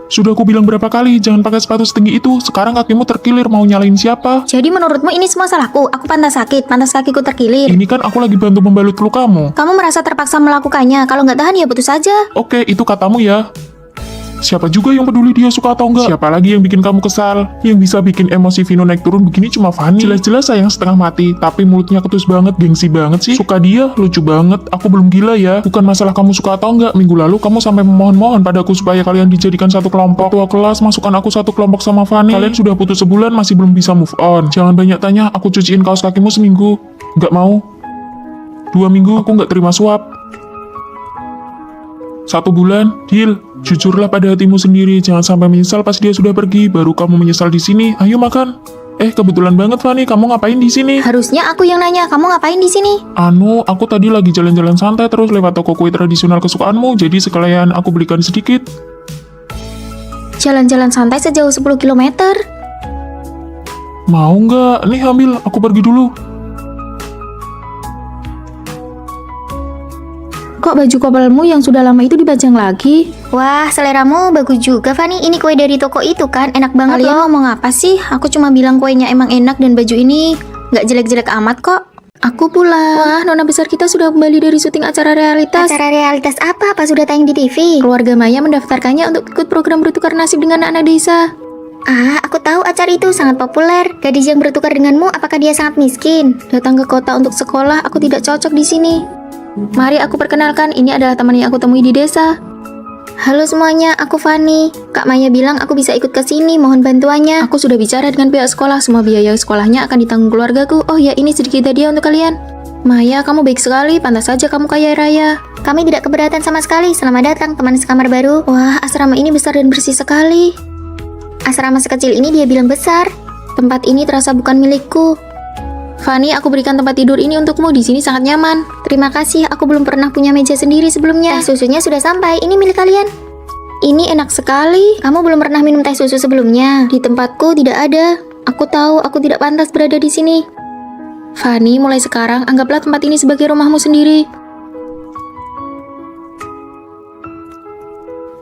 Sudah aku bilang berapa kali, jangan pakai sepatu setinggi itu. Sekarang kakimu terkilir, mau nyalain siapa? Jadi menurutmu ini semua salahku? Aku pantas sakit, pantas kakiku terkilir. Ini kan aku lagi bantu membalut lukamu. Kamu merasa terpaksa melakukannya, kalau nggak tahan ya putus saja. Oke, itu katamu ya. Siapa juga yang peduli dia suka atau enggak? Siapa lagi yang bikin kamu kesal? Yang bisa bikin emosi Vino naik turun begini cuma Fanny. Jelas-jelas sayang setengah mati, tapi mulutnya ketus banget, gengsi banget sih. Suka dia, lucu banget. Aku belum gila ya. Bukan masalah kamu suka atau enggak. Minggu lalu kamu sampai memohon-mohon padaku supaya kalian dijadikan satu kelompok. Tua kelas masukkan aku satu kelompok sama Fanny. Kalian sudah putus sebulan masih belum bisa move on. Jangan banyak tanya, aku cuciin kaos kakimu seminggu. Nggak mau. 2 minggu aku nggak terima suap. 1 bulan, deal. Jujurlah pada hatimu sendiri, jangan sampai menyesal pas dia sudah pergi, baru kamu menyesal di sini. Ayo makan. Kebetulan banget Fanny, kamu ngapain di sini? Harusnya aku yang nanya, kamu ngapain di sini? Aku tadi lagi jalan-jalan santai terus lewat toko kue tradisional kesukaanmu, jadi sekalian aku belikan sedikit. Jalan-jalan santai sejauh 10 km. Mau nggak? Nih ambil, aku pergi dulu. Kok baju couplemu yang sudah lama itu dipajang lagi? Wah, seleramu bagus juga, Fanny. Ini kue dari toko itu kan, enak banget. Kalian loh. Ngomong apa sih? Aku cuma bilang kuenya emang enak dan baju ini nggak jelek-jelek amat kok. Aku pula. Wah, nona besar kita sudah kembali dari syuting acara realitas. Acara realitas apa? Apa sudah tayang di TV? Keluarga Maya mendaftarkannya untuk ikut program bertukar nasib dengan anak desa. Aku tahu acara itu sangat populer. Gadis yang bertukar denganmu, apakah dia sangat miskin? Datang ke kota untuk sekolah, aku tidak cocok di sini. Mari aku perkenalkan, ini adalah teman yang aku temui di desa. Halo semuanya, aku Fanny. Kak Maya bilang aku bisa ikut ke sini, mohon bantuannya. Aku sudah bicara dengan pihak sekolah, semua biaya sekolahnya akan ditanggung keluargaku. Oh ya, ini sedikit hadiah untuk kalian. Maya, kamu baik sekali, pantas saja kamu kaya raya. Kami tidak keberatan sama sekali, selamat datang teman sekamar baru. Wah, asrama ini besar dan bersih sekali. Asrama sekecil ini dia bilang besar. Tempat ini terasa bukan milikku. Fanny, aku berikan tempat tidur ini untukmu, di sini sangat nyaman. Terima kasih, aku belum pernah punya meja sendiri sebelumnya. Teh susunya sudah sampai, ini milik kalian. Ini enak sekali. Kamu belum pernah minum teh susu sebelumnya? Di tempatku tidak ada. Aku tahu aku tidak pantas berada di sini. Fanny, mulai sekarang anggaplah tempat ini sebagai rumahmu sendiri.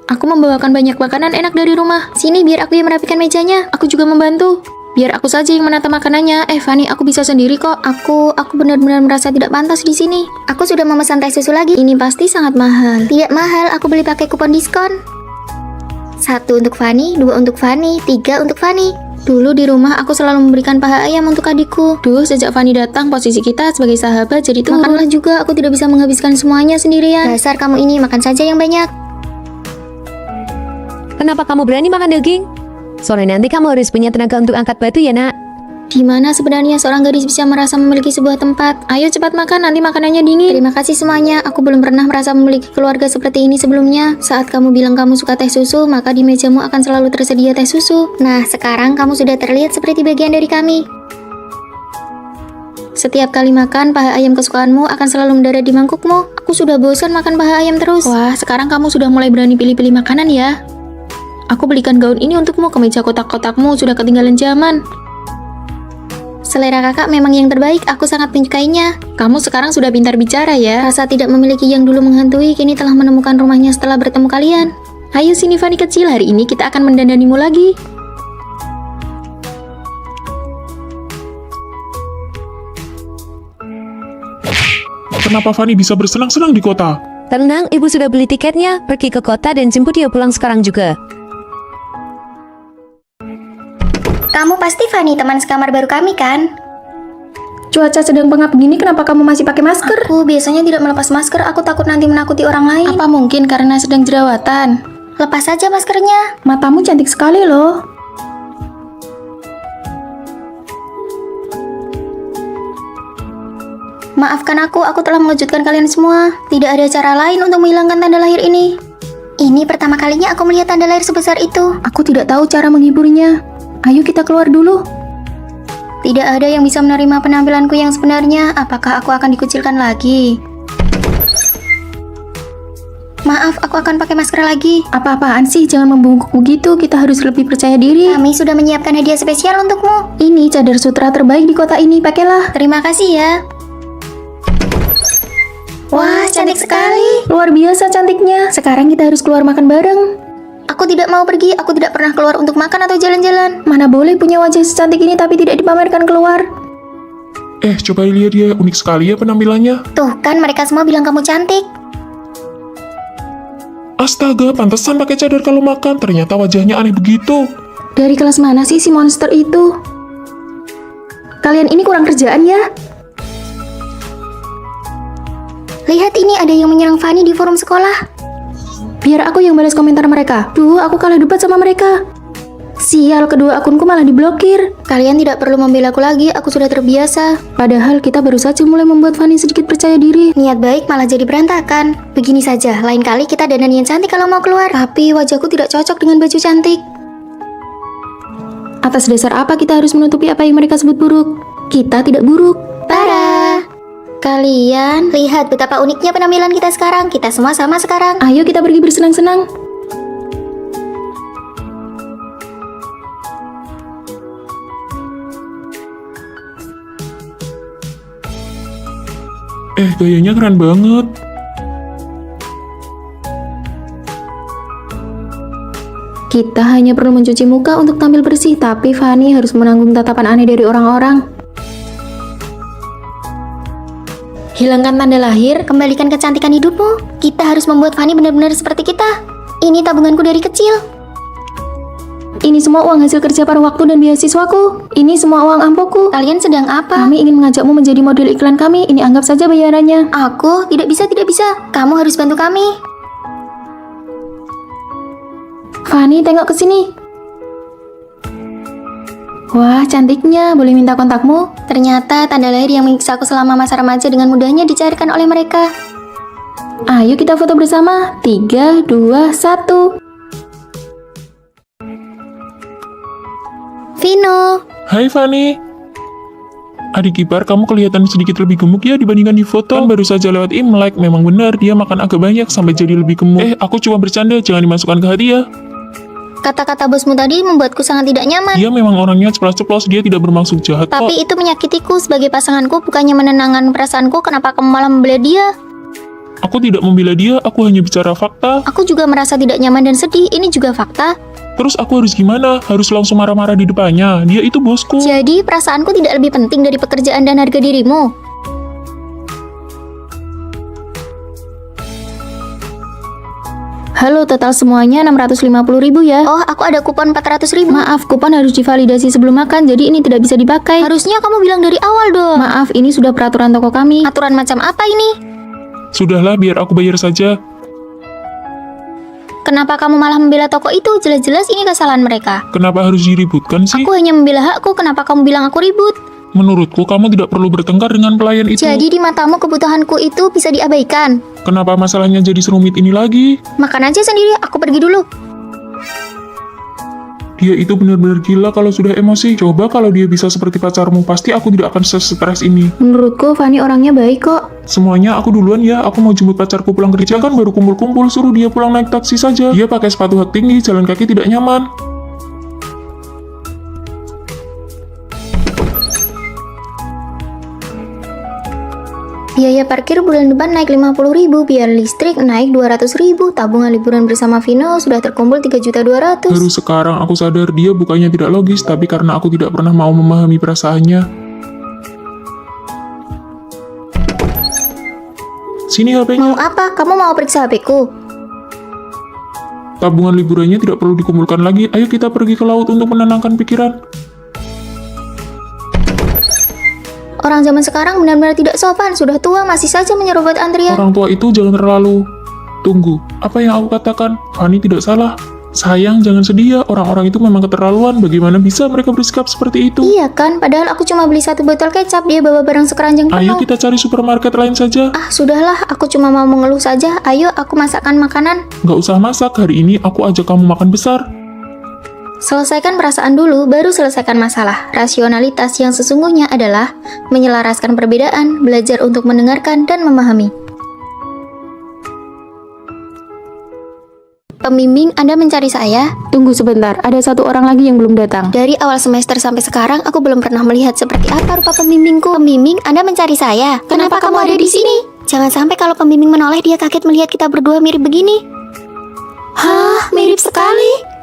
Aku membawakan banyak makanan enak dari rumah. Sini biar aku yang merapikan mejanya. Aku juga membantu. Biar aku saja yang menata makanannya. Fanny, aku bisa sendiri kok. Aku benar-benar merasa tidak pantas di sini. Aku sudah memesan teh susu lagi. Ini pasti sangat mahal. Tidak mahal, aku beli pakai kupon diskon. 1 untuk Fanny, 2 untuk Fanny, 3 untuk Fanny. Dulu di rumah aku selalu memberikan paha ayam untuk adikku. Duh, sejak Fanny datang, posisi kita sebagai sahabat jadi turun. Makanlah juga, aku tidak bisa menghabiskan semuanya sendirian. Dasar kamu ini, makan saja yang banyak. Kenapa kamu berani makan daging? Sore nanti kamu harus punya tenaga untuk angkat batu ya nak. Di mana sebenarnya seorang gadis bisa merasa memiliki sebuah tempat? Ayo cepat makan, nanti makanannya dingin. Terima kasih semuanya, aku belum pernah merasa memiliki keluarga seperti ini sebelumnya. Saat kamu bilang kamu suka teh susu, maka di mejamu akan selalu tersedia teh susu. Nah, sekarang kamu sudah terlihat seperti bagian dari kami. Setiap kali makan, paha ayam kesukaanmu akan selalu mendarat di mangkukmu. Aku sudah bosan makan paha ayam terus. Wah, sekarang kamu sudah mulai berani pilih-pilih makanan ya. Aku belikan gaun ini untukmu, kemeja kotak-kotakmu sudah ketinggalan zaman. Selera kakak memang yang terbaik, aku sangat menyukainya. Kamu sekarang sudah pintar bicara ya. Rasa tidak memiliki yang dulu menghantui, kini telah menemukan rumahnya setelah bertemu kalian. Ayo sini Fanny kecil, hari ini kita akan mendandanimu lagi. Kenapa Fanny bisa bersenang-senang di kota? Tenang, ibu sudah beli tiketnya. Pergi ke kota dan jemput dia pulang sekarang juga. Kamu pasti Fanny, teman sekamar baru kami kan? Cuaca sedang pengap begini, kenapa kamu masih pakai masker? Aku biasanya tidak melepas masker, aku takut nanti menakuti orang lain. Apa mungkin karena sedang jerawatan? Lepas saja maskernya. Matamu cantik sekali loh. Maafkan aku telah mengejutkan kalian semua. Tidak ada cara lain untuk menghilangkan tanda lahir ini. Ini pertama kalinya aku melihat tanda lahir sebesar itu. Aku tidak tahu cara menghiburnya. Ayo kita keluar dulu. Tidak ada yang bisa menerima penampilanku yang sebenarnya. Apakah aku akan dikucilkan lagi? Maaf, aku akan pakai masker lagi. Apa-apaan sih, jangan membungkuk begitu. Kita harus lebih percaya diri. Kami sudah menyiapkan hadiah spesial untukmu. Ini cadar sutra terbaik di kota ini, pakailah. Terima kasih ya. Wah, cantik sekali. Luar biasa cantiknya. Sekarang kita harus keluar makan bareng. Aku tidak mau pergi, aku tidak pernah keluar untuk makan atau jalan-jalan. Mana boleh punya wajah secantik ini tapi tidak dipamerkan keluar. Coba lihat dia, unik sekali ya penampilannya. Tuh kan, mereka semua bilang kamu cantik. Astaga, pantesan pakai cadar kalau makan. Ternyata wajahnya aneh begitu. Dari kelas mana sih si monster itu? Kalian ini kurang kerjaan ya? Lihat ini, ada yang menyerang Fanny di forum sekolah. Biar aku yang balas komentar mereka. Duh, aku kalah debat sama mereka. Sial, kedua akunku malah diblokir. Kalian tidak perlu membela aku lagi, aku sudah terbiasa. Padahal kita baru saja mulai membuat Fanny sedikit percaya diri. Niat baik malah jadi berantakan. Begini saja, lain kali kita dandan yang cantik kalau mau keluar. Tapi wajahku tidak cocok dengan baju cantik. Atas dasar apa kita harus menutupi apa yang mereka sebut buruk? Kita tidak buruk. Para kalian, lihat betapa uniknya penampilan kita sekarang. Kita semua sama sekarang. Ayo kita pergi bersenang-senang. Gayanya keren banget. Kita hanya perlu mencuci muka untuk tampil bersih, tapi Fanny harus menanggung tatapan aneh dari orang-orang. Hilangkan tanda lahir, Kembalikan kecantikan hidupmu. Kita harus membuat Fanny benar-benar seperti kita. Ini tabunganku dari kecil. ini semua uang hasil kerja paruh waktu dan beasiswaku. Ini semua uang ampoku. Kalian sedang apa? Kami ingin mengajakmu menjadi model iklan kami. Ini anggap saja bayarannya. Aku tidak bisa. Kamu harus bantu kami. Fanny, tengok ke sini. Wah, cantiknya. Boleh minta kontakmu? Ternyata tanda lahir yang menyiksa aku selama masa remaja dengan mudahnya dicairkan oleh mereka. Ayo kita foto bersama. 3, 2, 1. Vino, Hai Fanny. Adik ipar, kamu kelihatan sedikit lebih gemuk ya dibandingkan di foto. Kan baru saja lewat Imlek, memang benar dia makan agak banyak sampai jadi lebih gemuk. Aku cuma bercanda, jangan dimasukkan ke hati ya. kata-kata bosmu tadi membuatku sangat tidak nyaman. Dia memang orangnya ceplos-ceplos, dia tidak bermaksud jahat kok. Tapi itu menyakitiku sebagai pasanganku, bukannya menenangkan perasaanku. Kenapa kamu malah membela dia? Aku tidak membela dia, aku hanya bicara fakta. Aku juga merasa tidak nyaman dan sedih. Ini juga fakta. Terus aku harus gimana? Harus langsung marah-marah di depannya? Dia itu bosku. Jadi perasaanku tidak lebih penting dari pekerjaan dan harga dirimu. Halo, total semuanya 650.000 ya. Oh, aku ada kupon 400.000. Maaf, kupon harus divalidasi sebelum makan, jadi ini tidak bisa dipakai. Harusnya kamu bilang dari awal dong. Maaf, ini sudah peraturan toko kami. Aturan macam apa ini? Sudahlah, biar aku bayar saja. Kenapa kamu malah membela toko itu? Jelas-jelas ini kesalahan mereka. Kenapa harus diributkan sih? Aku hanya membela hakku. Kenapa kamu bilang aku ribut? Menurutku, kamu tidak perlu bertengkar dengan pelayan itu. Jadi di matamu kebutuhanku itu bisa diabaikan. Kenapa masalahnya jadi serumit ini lagi? Makan aja sendiri, aku pergi dulu. Dia itu benar-benar gila kalau sudah emosi. Coba kalau dia bisa seperti pacarmu, pasti aku tidak akan stres ini. Menurutku, Fanny orangnya baik kok. Semuanya aku duluan ya, aku mau jemput pacarku pulang kerja kan baru kumpul-kumpul, suruh dia pulang naik taksi saja. Dia pakai sepatu hak tinggi, jalan kaki tidak nyaman. Biaya parkir bulan depan naik 50.000, biaya listrik naik 200.000, tabungan liburan bersama Vino sudah terkumpul 3.200.000. Baru sekarang aku sadar dia bukannya tidak logis, tapi karena aku tidak pernah mau memahami perasaannya. Sini Mau HP-nya. apa? Kamu mau periksa HP-ku? Tabungan liburannya tidak perlu dikumpulkan lagi. Ayo kita pergi ke laut untuk menenangkan pikiran. Orang zaman sekarang benar-benar tidak sopan, sudah tua masih saja menyerobot antrian. Orang tua itu jangan terlalu... Tunggu, apa yang aku katakan? Fanny tidak salah. Sayang, jangan sedih ya. Orang-orang itu memang keterlaluan. Bagaimana bisa mereka bersikap seperti itu? Iya kan, padahal aku cuma beli 1 botol kecap, dia bawa barang sekeranjang Ayo penuh. kita cari supermarket lain saja. Ah, sudahlah, aku cuma mau mengeluh saja. Ayo, aku masakkan makanan. Nggak usah masak, hari ini aku ajak kamu makan besar. Selesaikan perasaan dulu, baru selesaikan masalah. Rasionalitas yang sesungguhnya adalah menyelaraskan perbedaan, belajar untuk mendengarkan dan memahami. Pembimbing, Anda mencari saya? Tunggu sebentar, ada satu orang lagi yang belum datang. Dari awal semester sampai sekarang, aku belum pernah melihat seperti apa rupa pembimbingku. Pembimbing, Anda mencari saya? Kenapa kamu ada di sini? Jangan sampai kalau pembimbing menoleh, dia kaget melihat kita berdua mirip begini. Hah, mirip sekali.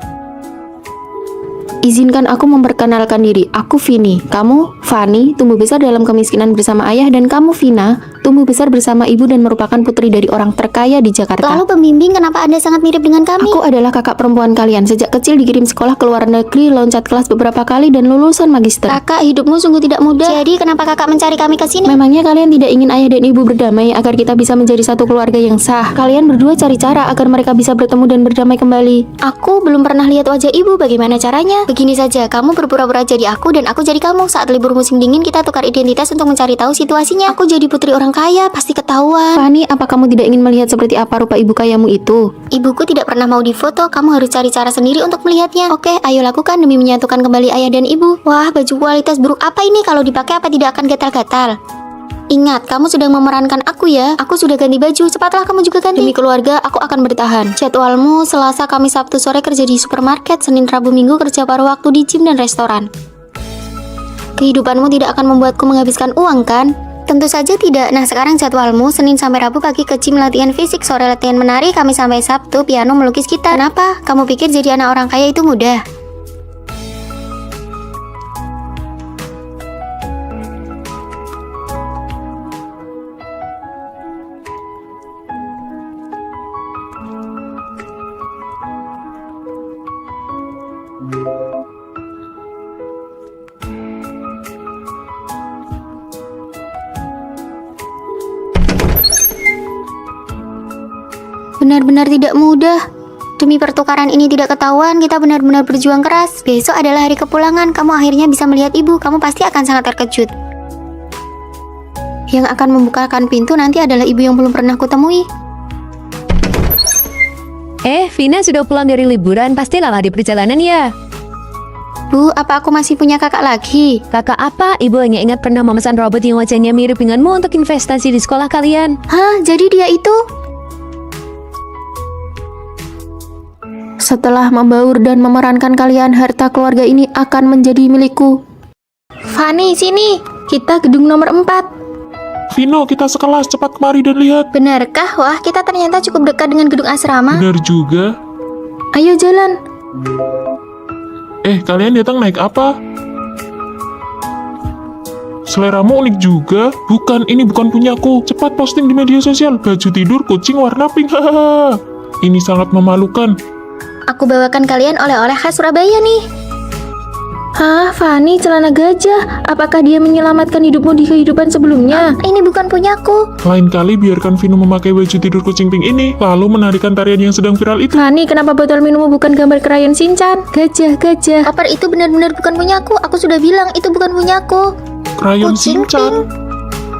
Izinkan aku memperkenalkan diri. Aku Vini. Kamu, Fanny, tumbuh besar dalam kemiskinan bersama ayah, dan kamu, Vina, tumbuh besar bersama ibu dan merupakan putri dari orang terkaya di Jakarta. Lalu pembimbing, kenapa Anda sangat mirip dengan kami? Aku adalah kakak perempuan kalian. Sejak kecil dikirim sekolah ke luar negeri, loncat kelas beberapa kali, dan lulusan magister. Kakak, hidupmu sungguh tidak mudah. Jadi, kenapa kakak mencari kami ke sini? Memangnya kalian tidak ingin ayah dan ibu berdamai agar kita bisa menjadi satu keluarga yang sah? Kalian berdua cari cara agar mereka bisa bertemu dan berdamai kembali. Aku belum pernah lihat wajah ibu, bagaimana caranya? Begini saja, kamu berpura-pura jadi aku dan aku jadi kamu. Saat libur musim dingin kita tukar identitas untuk mencari tahu situasinya. Aku jadi putri orang kaya, pasti ketahuan. Fanny, apa kamu tidak ingin melihat seperti apa rupa ibu kayamu itu? Ibuku tidak pernah mau difoto, kamu harus cari cara sendiri untuk melihatnya. Oke, ayo lakukan demi menyatukan kembali ayah dan ibu. Wah, baju kualitas buruk apa ini? Kalau dipakai apa tidak akan gatal-gatal? Ingat, kamu sedang memerankan aku ya. Aku sudah ganti baju, cepatlah kamu juga ganti. Demi keluarga, aku akan bertahan. Jadwalmu Selasa, Kamis, Sabtu sore kerja di supermarket, Senin, Rabu, Minggu kerja paruh waktu di gym dan restoran. Kehidupanmu tidak akan membuatku menghabiskan uang kan? Tentu saja tidak. Nah, sekarang jadwalmu Senin sampai Rabu pagi ke gym latihan fisik, sore latihan menari, Kamis sampai Sabtu piano melukis gitar. Kenapa? Kamu pikir jadi anak orang kaya itu mudah? Benar-benar tidak mudah. Demi pertukaran ini tidak ketahuan, kita benar-benar berjuang keras. Besok adalah hari kepulangan, kamu akhirnya bisa melihat ibu. Kamu pasti akan sangat terkejut. Yang akan membukakan pintu nanti adalah ibu yang belum pernah kutemui. Vina sudah pulang dari liburan, pasti lama di perjalanan ya. Bu, apa aku masih punya kakak lagi? Kakak apa? Ibu hanya ingat pernah memesan robot yang wajahnya mirip denganmu untuk investasi di sekolah kalian. Hah, jadi dia itu? Setelah membaur dan memerankan kalian, harta keluarga ini akan menjadi milikku. Fanny, sini. Kita gedung nomor 4. Vino, kita sekelas, cepat kemari dan lihat. Benarkah? Wah, kita ternyata cukup dekat dengan gedung asrama. Benar juga. Ayo jalan. Kalian datang naik apa? Seleramu unik juga. Bukan, ini bukan punyaku. Cepat posting di media sosial. Baju tidur kucing warna pink. Hahaha. Ini sangat memalukan. Aku bawakan kalian oleh-oleh khas Surabaya nih. Hah, Fanny, celana gajah. Apakah dia menyelamatkan hidupmu di kehidupan sebelumnya? Ini bukan punyaku. Lain kali biarkan Vino memakai baju tidur kucing pink ini, lalu menarikan tarian yang sedang viral itu. Fanny, kenapa botol minummu bukan gambar krayon Shinchan? Gajah. Koper itu benar-benar bukan punyaku. Aku sudah bilang itu bukan punyaku. Krayon Kucing Shinchan.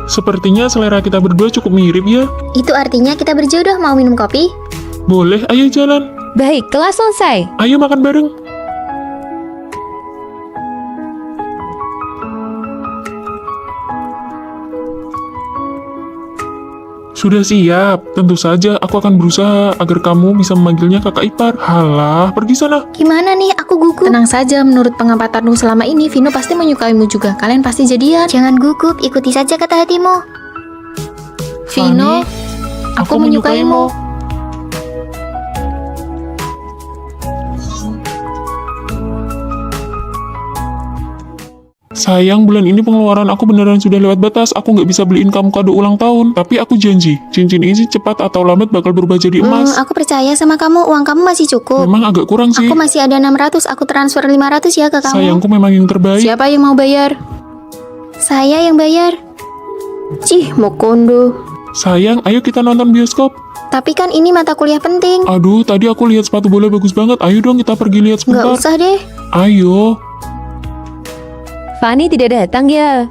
Sepertinya selera kita berdua cukup mirip ya. Itu artinya kita berjodoh. Mau minum kopi? Boleh, ayo jalan. Baik, kelas selesai. Ayo makan bareng. Sudah siap. Tentu saja aku akan berusaha agar kamu bisa memanggilnya kakak ipar. Halah, pergi sana. Gimana nih? Aku gugup. Tenang saja, menurut pengapatanmu selama ini, Vino pasti menyukaimu juga. Kalian pasti jadian. Jangan gugup, ikuti saja kata hatimu. Vino, aku menyukaimu. Sayang, bulan ini pengeluaran aku beneran sudah lewat batas. Aku nggak bisa beliin kamu kado ulang tahun. Tapi aku janji, cincin ini cepat atau lambat bakal berubah jadi emas. Aku percaya sama kamu, uang kamu masih cukup. Memang agak kurang sih. Aku masih ada 600, aku transfer 500 ya ke kamu. Sayangku memang yang terbaik. Siapa yang mau bayar? Saya yang bayar. Cih, Mokondo. Sayang, ayo kita nonton bioskop. Tapi kan ini mata kuliah penting. Aduh, tadi aku lihat sepatu bola bagus banget. Ayo dong kita pergi lihat Nggak sebentar. usah deh. Ayo. Fanny tidak datang ya.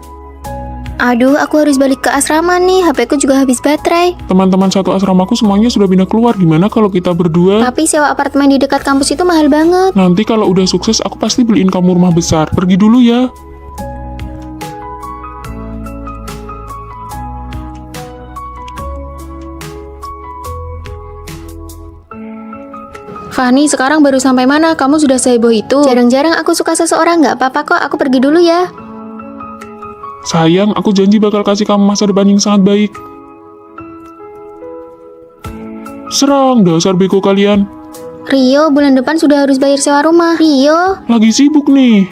Aduh, aku harus balik ke asrama nih. HP ku juga habis baterai. Teman-teman satu asramaku semuanya sudah pindah keluar. Gimana kalau kita berdua? Tapi sewa apartemen di dekat kampus itu mahal banget. Nanti kalau udah sukses, aku pasti beliin kamu rumah besar. Pergi dulu ya. Fanny, sekarang baru sampai mana? Kamu sudah seheboh itu? Jarang-jarang aku suka seseorang, nggak apa-apa kok. Aku pergi dulu ya. Sayang, aku janji bakal kasih kamu masa depan yang sangat baik. Serang, dasar bego kalian. Rio, bulan depan sudah harus bayar sewa rumah. Rio, Lagi sibuk nih.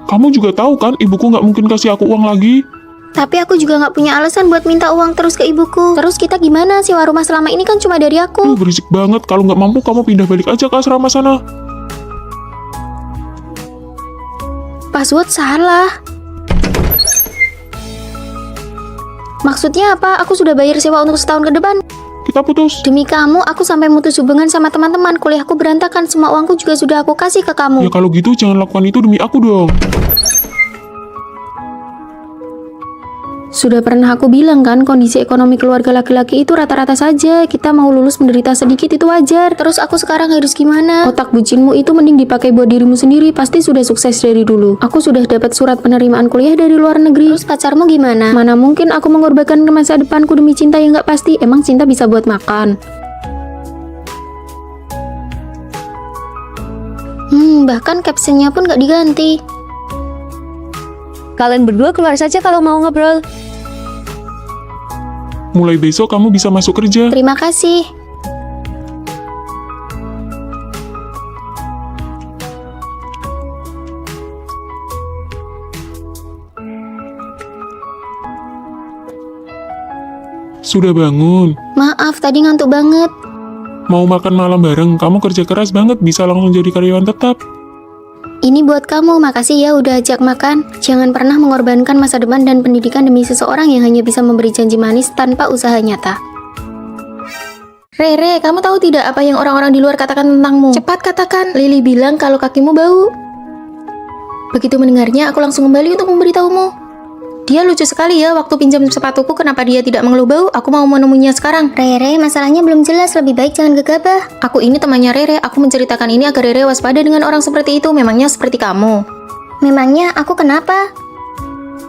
Kamu juga tahu kan, ibuku nggak mungkin kasih aku uang lagi. tapi aku juga nggak punya alasan buat minta uang terus ke ibuku. Terus kita gimana? Sewa rumah selama ini kan cuma dari aku. Berisik banget. Kalau nggak mampu, kamu pindah balik aja ke asrama sana. Password salah. Maksudnya apa? Aku sudah bayar sewa untuk setahun ke depan. Kita putus. Demi kamu, aku sampai mutus hubungan sama teman-teman. Kuliahku berantakan, semua uangku juga sudah aku kasih ke Ya kamu. kalau gitu, jangan lakukan itu demi aku dong. Sudah pernah aku bilang kan, kondisi ekonomi keluarga laki-laki itu rata-rata saja. Kita mau lulus menderita sedikit itu wajar. Terus aku sekarang harus gimana? Otak bucinmu itu mending dipakai buat dirimu sendiri. Pasti sudah sukses dari dulu. Aku sudah dapat surat penerimaan kuliah dari luar negeri. Terus pacarmu gimana? Mana mungkin aku mengorbankan masa depanku demi cinta yang gak pasti. Emang cinta bisa buat makan? Bahkan captionnya pun gak diganti. Kalian berdua keluar saja kalau mau ngobrol. Mulai besok kamu bisa masuk kerja. Terima kasih. Sudah bangun. Maaf, tadi ngantuk banget. Mau makan malam bareng, kamu kerja keras banget, bisa langsung jadi karyawan tetap. Ini buat kamu, makasih ya udah ajak makan. Jangan pernah mengorbankan masa depan dan pendidikan demi seseorang yang hanya bisa memberi janji manis tanpa usaha nyata. Rere, kamu tahu tidak apa yang orang-orang di luar katakan tentangmu? Cepat katakan. Lily bilang kalau kakimu bau. Begitu mendengarnya, aku langsung kembali untuk memberitahumu. Dia lucu sekali ya, waktu pinjam sepatuku kenapa dia tidak mengeluh bau? Aku mau menemuinya sekarang. Rere, masalahnya belum jelas, lebih baik jangan gegabah. Aku ini temannya Rere, aku menceritakan ini agar Rere waspada dengan orang seperti itu, memangnya seperti kamu. Memangnya aku kenapa?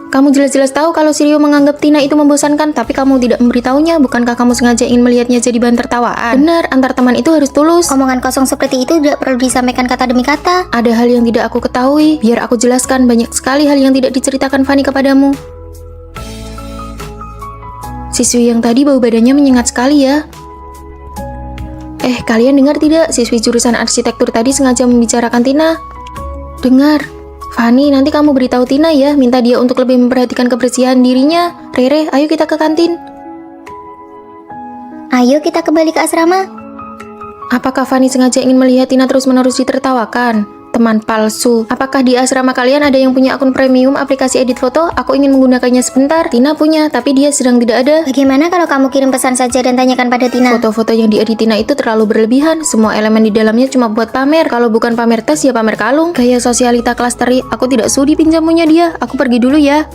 Kamu jelas-jelas tahu kalau si Rio menganggap Tina itu membosankan, tapi kamu tidak memberitahunya. Bukankah kamu sengaja ingin melihatnya jadi bahan tertawaan? Benar, antar teman itu harus tulus. Omongan kosong seperti itu tidak perlu disampaikan kata demi kata. Ada hal yang tidak aku ketahui, biar aku jelaskan. Banyak sekali hal yang tidak diceritakan Fanny kepadamu. Siswi yang tadi bau badannya menyengat sekali ya. Kalian dengar tidak? Siswi jurusan arsitektur tadi sengaja membicarakan Tina. Dengar. Fanny, nanti kamu beritahu Tina ya, minta dia untuk lebih memperhatikan kebersihan dirinya. Rere, ayo kita ke kantin. Ayo kita kembali ke asrama. Apakah Fanny sengaja ingin melihat Tina terus-menerus ditertawakan? Teman palsu. Apakah di asrama kalian ada yang punya akun premium aplikasi edit foto? Aku ingin menggunakannya sebentar. Tina punya, tapi dia sedang tidak ada. Bagaimana kalau kamu kirim pesan saja dan tanyakan pada Tina? Foto-foto yang diedit Tina itu terlalu berlebihan. Semua elemen di dalamnya cuma buat pamer. Kalau bukan pamer tas, ya pamer kalung. Gaya sosialita kelas teri. Aku tidak sudi pinjamunya dia. Aku pergi dulu ya.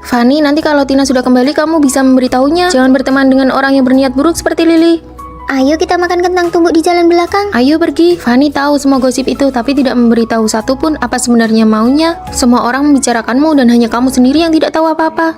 Fanny, nanti kalau Tina sudah kembali, kamu bisa memberitahunya. Jangan berteman dengan orang yang berniat buruk seperti Lily. Ayo kita makan kentang tumbuk di jalan belakang. Ayo pergi. Fanny tahu semua gosip itu, tapi tidak memberitahu satupun apa sebenarnya maunya. Semua orang membicarakanmu dan hanya kamu sendiri yang tidak tahu apa-apa.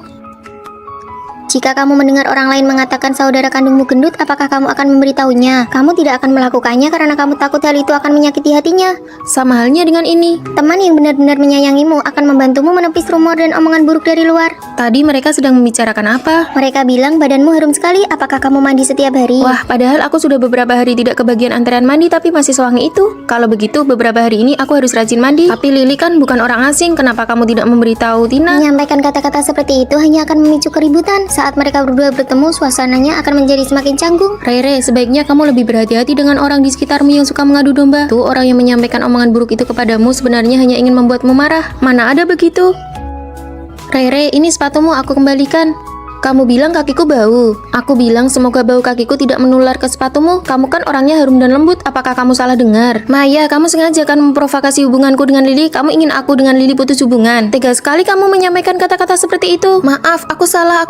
Jika kamu mendengar orang lain mengatakan saudara kandungmu gendut, apakah kamu akan memberitahunya? Kamu tidak akan melakukannya karena kamu takut hal itu akan menyakiti hatinya. Sama halnya dengan ini. Teman yang benar-benar menyayangimu akan membantumu menepis rumor dan omongan buruk dari luar. Tadi mereka sedang membicarakan apa? Mereka bilang badanmu harum sekali, apakah kamu mandi setiap hari? Wah, padahal aku sudah beberapa hari tidak kebagian antrean mandi tapi masih sewangi itu. Kalau begitu, beberapa hari ini aku harus rajin mandi. Tapi Lily kan bukan orang asing, kenapa kamu tidak memberitahu Tina? Menyampaikan kata-kata seperti itu hanya akan memicu keributan. Saat mereka berdua bertemu, suasananya akan menjadi semakin canggung. Rere, sebaiknya kamu lebih berhati-hati dengan orang di sekitarmu yang suka mengadu domba. Tuh, orang yang menyampaikan omongan buruk itu kepadamu sebenarnya hanya ingin membuatmu marah. Mana ada begitu? Rere, ini sepatumu aku kembalikan. Kamu bilang kakiku bau. Aku bilang semoga bau kakiku tidak menular ke sepatumu. Kamu kan orangnya harum dan lembut. Apakah kamu salah dengar? Maya, kamu sengaja kan memprovokasi hubunganku dengan Lily. Kamu ingin aku dengan Lily putus hubungan. Tega sekali kamu menyampaikan kata-kata seperti itu. Maaf, aku salah.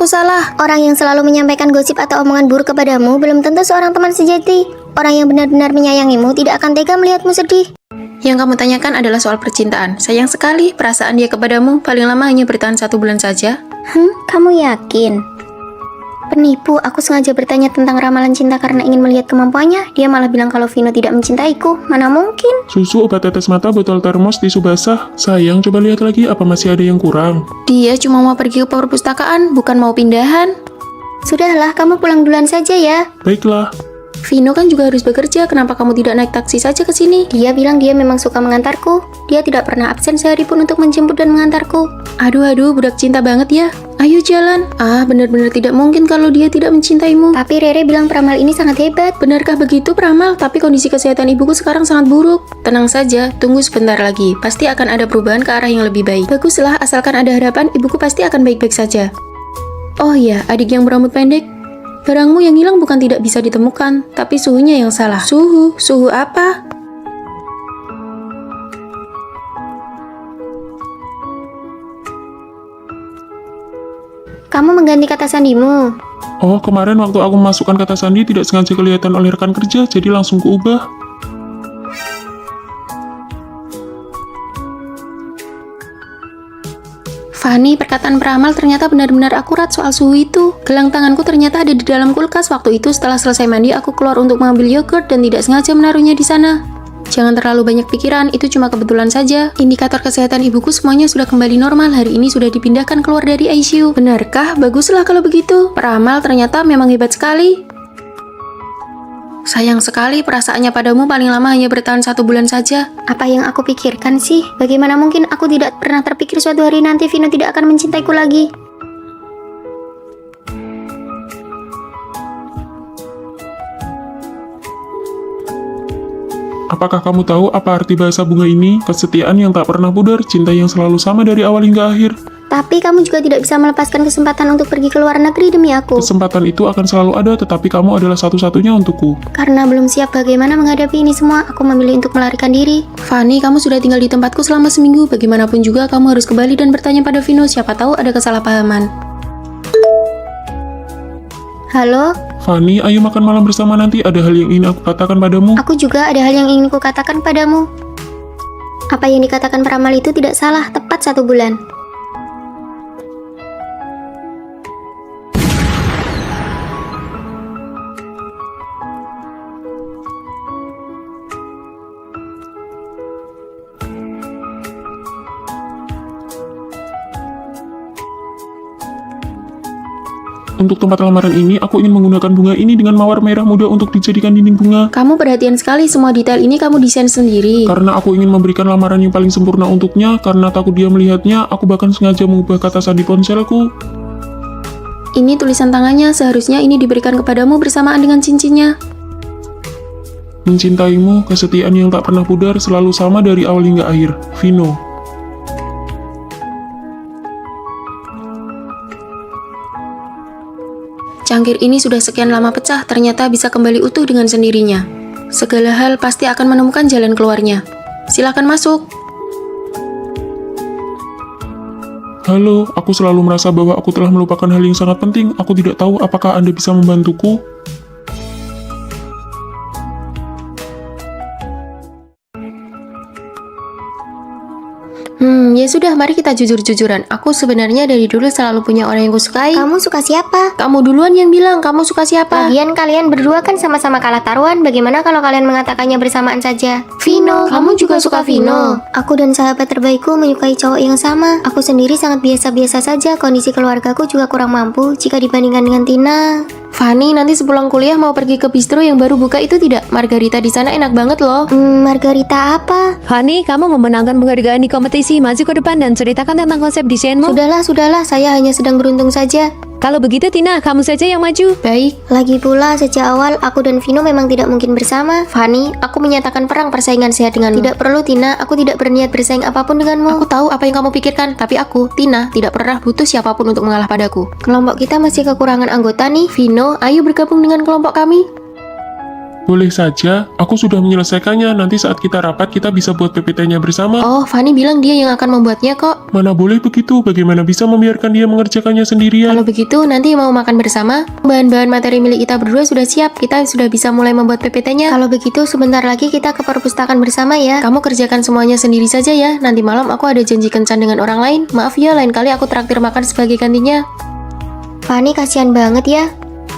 Orang yang selalu menyampaikan gosip atau omongan buruk kepadamu belum tentu seorang teman sejati. Orang yang benar-benar menyayangimu tidak akan tega melihatmu sedih. Yang kamu tanyakan adalah soal percintaan. Sayang sekali, perasaan dia kepadamu paling lama hanya bertahan 1 bulan saja. Kamu yakin? Penipu, aku sengaja bertanya tentang ramalan cinta karena ingin melihat kemampuannya. Dia malah bilang kalau Vino tidak mencintaiku. Mana mungkin? Susu, obat tetes mata, botol termos, tisu basah. Sayang, coba lihat lagi apa masih ada yang kurang. Dia cuma mau pergi ke perpustakaan, bukan mau pindahan. Sudahlah, kamu pulang duluan saja ya. Baiklah. Vino kan juga harus bekerja, kenapa kamu tidak naik taksi saja ke sini? Dia bilang dia memang suka mengantarku. Dia tidak pernah absen sehari pun untuk menjemput dan mengantarku. Aduh, budak cinta banget ya. Ayo jalan. Benar-benar tidak mungkin kalau dia tidak mencintaimu. Tapi Rere bilang peramal ini sangat hebat. Benarkah begitu peramal? Tapi kondisi kesehatan ibuku sekarang sangat buruk. Tenang saja, tunggu sebentar lagi. Pasti akan ada perubahan ke arah yang lebih baik. Baguslah, asalkan ada harapan, ibuku pasti akan baik-baik saja. Oh iya, adik yang berambut pendek. Barangmu yang hilang bukan tidak bisa ditemukan, tapi suhunya yang salah. Suhu apa? Kamu mengganti kata sandimu. Oh, kemarin waktu aku memasukkan kata sandi tidak sengaja kelihatan oleh rekan kerja, jadi langsung kuubah. Fanny, perkataan peramal ternyata benar-benar akurat soal suhu itu. Gelang tanganku ternyata ada di dalam kulkas. Waktu itu setelah selesai mandi, aku keluar untuk mengambil yogurt dan tidak sengaja menaruhnya di sana. Jangan terlalu banyak pikiran, itu cuma kebetulan saja. Indikator kesehatan ibuku semuanya sudah kembali normal. Hari ini sudah dipindahkan keluar dari ICU. Benarkah? Baguslah kalau begitu. Peramal ternyata memang hebat sekali. Sayang sekali, perasaannya padamu paling lama hanya bertahan 1 bulan saja. Apa yang aku pikirkan sih? Bagaimana mungkin aku tidak pernah terpikir suatu hari nanti Vino tidak akan mencintaiku lagi? Apakah kamu tahu apa arti bahasa bunga ini? Kesetiaan yang tak pernah pudar, cinta yang selalu sama dari awal hingga akhir. Tapi kamu juga tidak bisa melepaskan kesempatan untuk pergi ke luar negeri demi aku. Kesempatan itu akan selalu ada, tetapi kamu adalah satu-satunya untukku. Karena belum siap bagaimana menghadapi ini semua, aku memilih untuk melarikan diri. Fanny, kamu sudah tinggal di tempatku selama seminggu. Bagaimanapun juga kamu harus kembali dan bertanya pada Vino, siapa tahu ada kesalahpahaman. Halo? Fanny, ayo makan malam bersama nanti. Ada hal yang ingin aku katakan padamu. Aku juga ada hal yang ingin kukatakan padamu. Apa yang dikatakan peramal itu tidak salah, tepat 1 bulan. Untuk tempat lamaran ini, aku ingin menggunakan bunga ini dengan mawar merah muda untuk dijadikan dinding bunga. Kamu perhatian sekali, semua detail ini kamu desain sendiri. Karena aku ingin memberikan lamaran yang paling sempurna untuknya, karena takut dia melihatnya, aku bahkan sengaja mengubah kata sandi ponselku. Ini tulisan tangannya, seharusnya ini diberikan kepadamu bersamaan dengan cincinnya. Mencintaimu, kesetiaan yang tak pernah pudar, selalu sama dari awal hingga akhir. Vino. Cangkir ini sudah sekian lama pecah, ternyata bisa kembali utuh dengan sendirinya. Segala hal pasti akan menemukan jalan keluarnya. Silakan masuk. Halo, aku selalu merasa bahwa aku telah melupakan hal yang sangat penting. Aku tidak tahu apakah Anda bisa membantuku. Ya Ya sudah, mari kita jujur-jujuran. Aku sebenarnya dari dulu selalu punya orang yang kusukai. Kamu suka siapa? Kamu duluan yang bilang kamu suka siapa. Lagian kalian berdua kan sama-sama kalah taruhan. Bagaimana kalau kalian mengatakannya bersamaan saja? Vino. Kamu juga suka Vino. Aku dan sahabat terbaikku menyukai cowok yang sama. Aku sendiri sangat biasa-biasa saja. Kondisi keluargaku juga kurang mampu jika dibandingkan dengan Tina. Fanny, nanti sepulang kuliah mau pergi ke bistro yang baru buka itu tidak? Margarita di sana enak banget loh. Margarita apa? Fanny, kamu memenangkan penghargaan di kompetisi. Maju ke depan dan ceritakan tentang konsep desainmu. Sudahlah, saya hanya sedang beruntung saja. Kalau begitu Tina, kamu saja yang maju. Baik. Lagi pula, sejak awal aku dan Vino memang tidak mungkin bersama. Fanny, aku menyatakan perang persaingan sehat denganmu. Tidak perlu, Tina. Aku tidak berniat bersaing apapun denganmu. Aku tahu apa yang kamu pikirkan, tapi aku, Tina, tidak pernah butuh siapapun untuk mengalah padaku. Kelompok kita masih kekurangan anggota nih. Vino, ayo bergabung dengan kelompok kami. Boleh saja, aku sudah menyelesaikannya. Nanti saat kita rapat, kita bisa buat PPT-nya bersama. Oh, Fanny bilang dia yang akan membuatnya kok. Mana boleh begitu, bagaimana bisa membiarkan dia mengerjakannya sendirian? Kalau begitu, nanti mau makan bersama. Bahan-bahan materi milik kita berdua sudah siap. Kita sudah bisa mulai membuat PPT-nya. Kalau begitu, sebentar lagi kita ke perpustakaan bersama ya. Kamu kerjakan semuanya sendiri saja ya. Nanti malam aku ada janji kencan dengan orang lain. Maaf ya, lain kali aku traktir makan sebagai gantinya. Fanny, kasihan banget ya.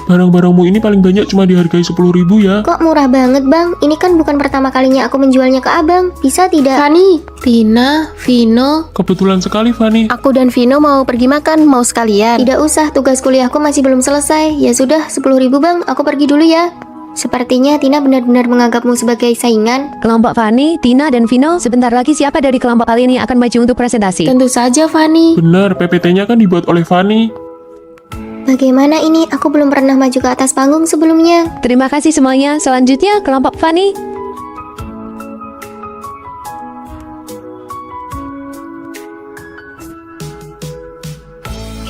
Barang-barangmu ini paling banyak cuma dihargai 10.000 ya. Kok murah banget, Bang? Ini kan bukan pertama kalinya aku menjualnya ke Abang. Bisa tidak? Fanny, Tina, Vino. Kebetulan sekali, Fanny. Aku dan Vino mau pergi makan, mau sekalian. Tidak usah, tugas kuliahku masih belum selesai. Ya sudah, 10.000 Bang. Aku pergi dulu ya. Sepertinya Tina benar-benar menganggapmu sebagai saingan. Kelompok Fanny, Tina, dan Vino, sebentar lagi siapa dari kelompok kalian yang akan maju untuk presentasi? Tentu saja, Fanny. Benar, PPT-nya kan dibuat oleh Fanny. Bagaimana ini? Aku belum pernah maju ke atas panggung sebelumnya. Terima kasih semuanya. Selanjutnya, kelompok Fanny.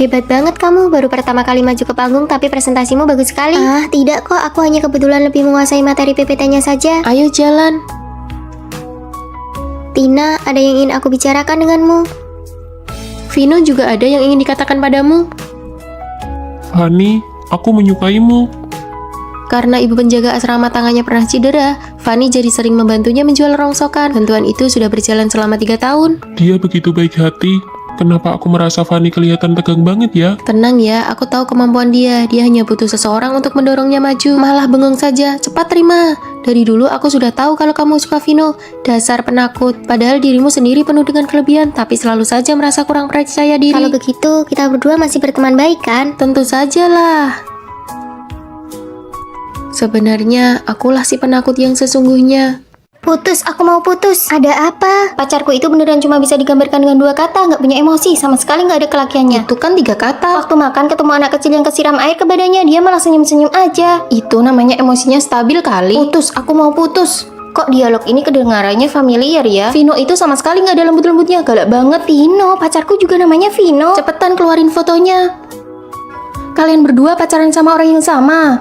Hebat banget kamu, baru pertama kali maju ke panggung tapi presentasimu bagus sekali. Ah, tidak kok, aku hanya kebetulan lebih menguasai materi PPT-nya saja. Ayo jalan. Tina, ada yang ingin aku bicarakan denganmu. Vino juga ada yang ingin dikatakan padamu. Fanny, aku menyukaimu. Karena ibu penjaga asrama tangannya pernah cedera, Fanny jadi sering membantunya menjual rongsokan. Bantuan itu sudah berjalan selama 3 tahun. Dia begitu baik hati. Kenapa aku merasa Fanny kelihatan tegang banget ya? Tenang ya, aku tahu kemampuan dia. Dia hanya butuh seseorang untuk mendorongnya maju. Malah bengong saja, cepat terima. Dari dulu aku sudah tahu kalau kamu suka Vino. Dasar penakut. Padahal dirimu sendiri penuh dengan kelebihan, tapi selalu saja merasa kurang percaya diri. Kalau begitu, kita berdua masih berteman baik kan? Tentu sajalah. Sebenarnya, akulah si penakut yang sesungguhnya. Putus, aku mau putus. Ada apa? Pacarku itu beneran cuma bisa digambarkan dengan 2 kata, nggak punya emosi, sama sekali nggak ada kelakiannya. Itu kan 3 kata. Waktu makan ketemu anak kecil yang kesiram air ke badannya, dia malah senyum-senyum aja. Itu namanya emosinya stabil kali. Putus, aku mau putus. Kok dialog ini kedengarannya familiar ya? Vino itu sama sekali nggak ada lembut-lembutnya, galak banget. Vino, pacarku juga namanya Vino. Cepetan keluarin fotonya. Kalian berdua pacaran sama orang yang sama.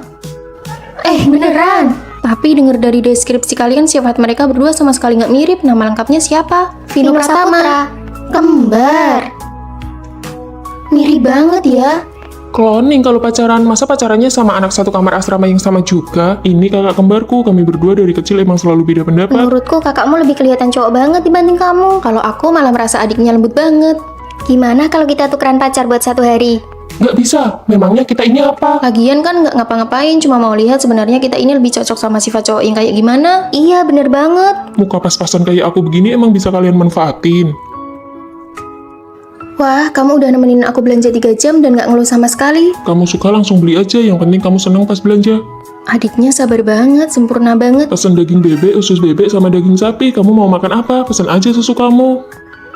Beneran? Tapi dengar dari deskripsi kalian sifat mereka berdua sama sekali nggak mirip. Nama lengkapnya siapa? Vino Pratama. Saputra. Kembar. Mirip banget ya. Cloning kalau pacaran, masa pacarannya sama anak satu kamar asrama yang sama juga? Ini kakak kembarku, kami berdua dari kecil emang selalu beda pendapat. Menurutku kakakmu lebih kelihatan cowok banget dibanding kamu. Kalau aku malah merasa adiknya lembut banget. Gimana kalau kita tukeran pacar buat 1 hari? Nggak bisa, memangnya kita ini apa? Lagian kan nggak ngapa-ngapain, cuma mau lihat sebenarnya kita ini lebih cocok sama sifat cowok yang kayak gimana. Iya, bener banget. Muka pas-pasan kayak aku begini emang bisa kalian manfaatin. Wah, kamu udah nemenin aku belanja 3 jam dan nggak ngeluh sama sekali. Kamu suka langsung beli aja, yang penting kamu seneng pas belanja. Adiknya sabar banget, sempurna banget. Pesen daging bebek, usus bebek, sama daging sapi. Kamu mau makan apa? Pesen aja susu kamu.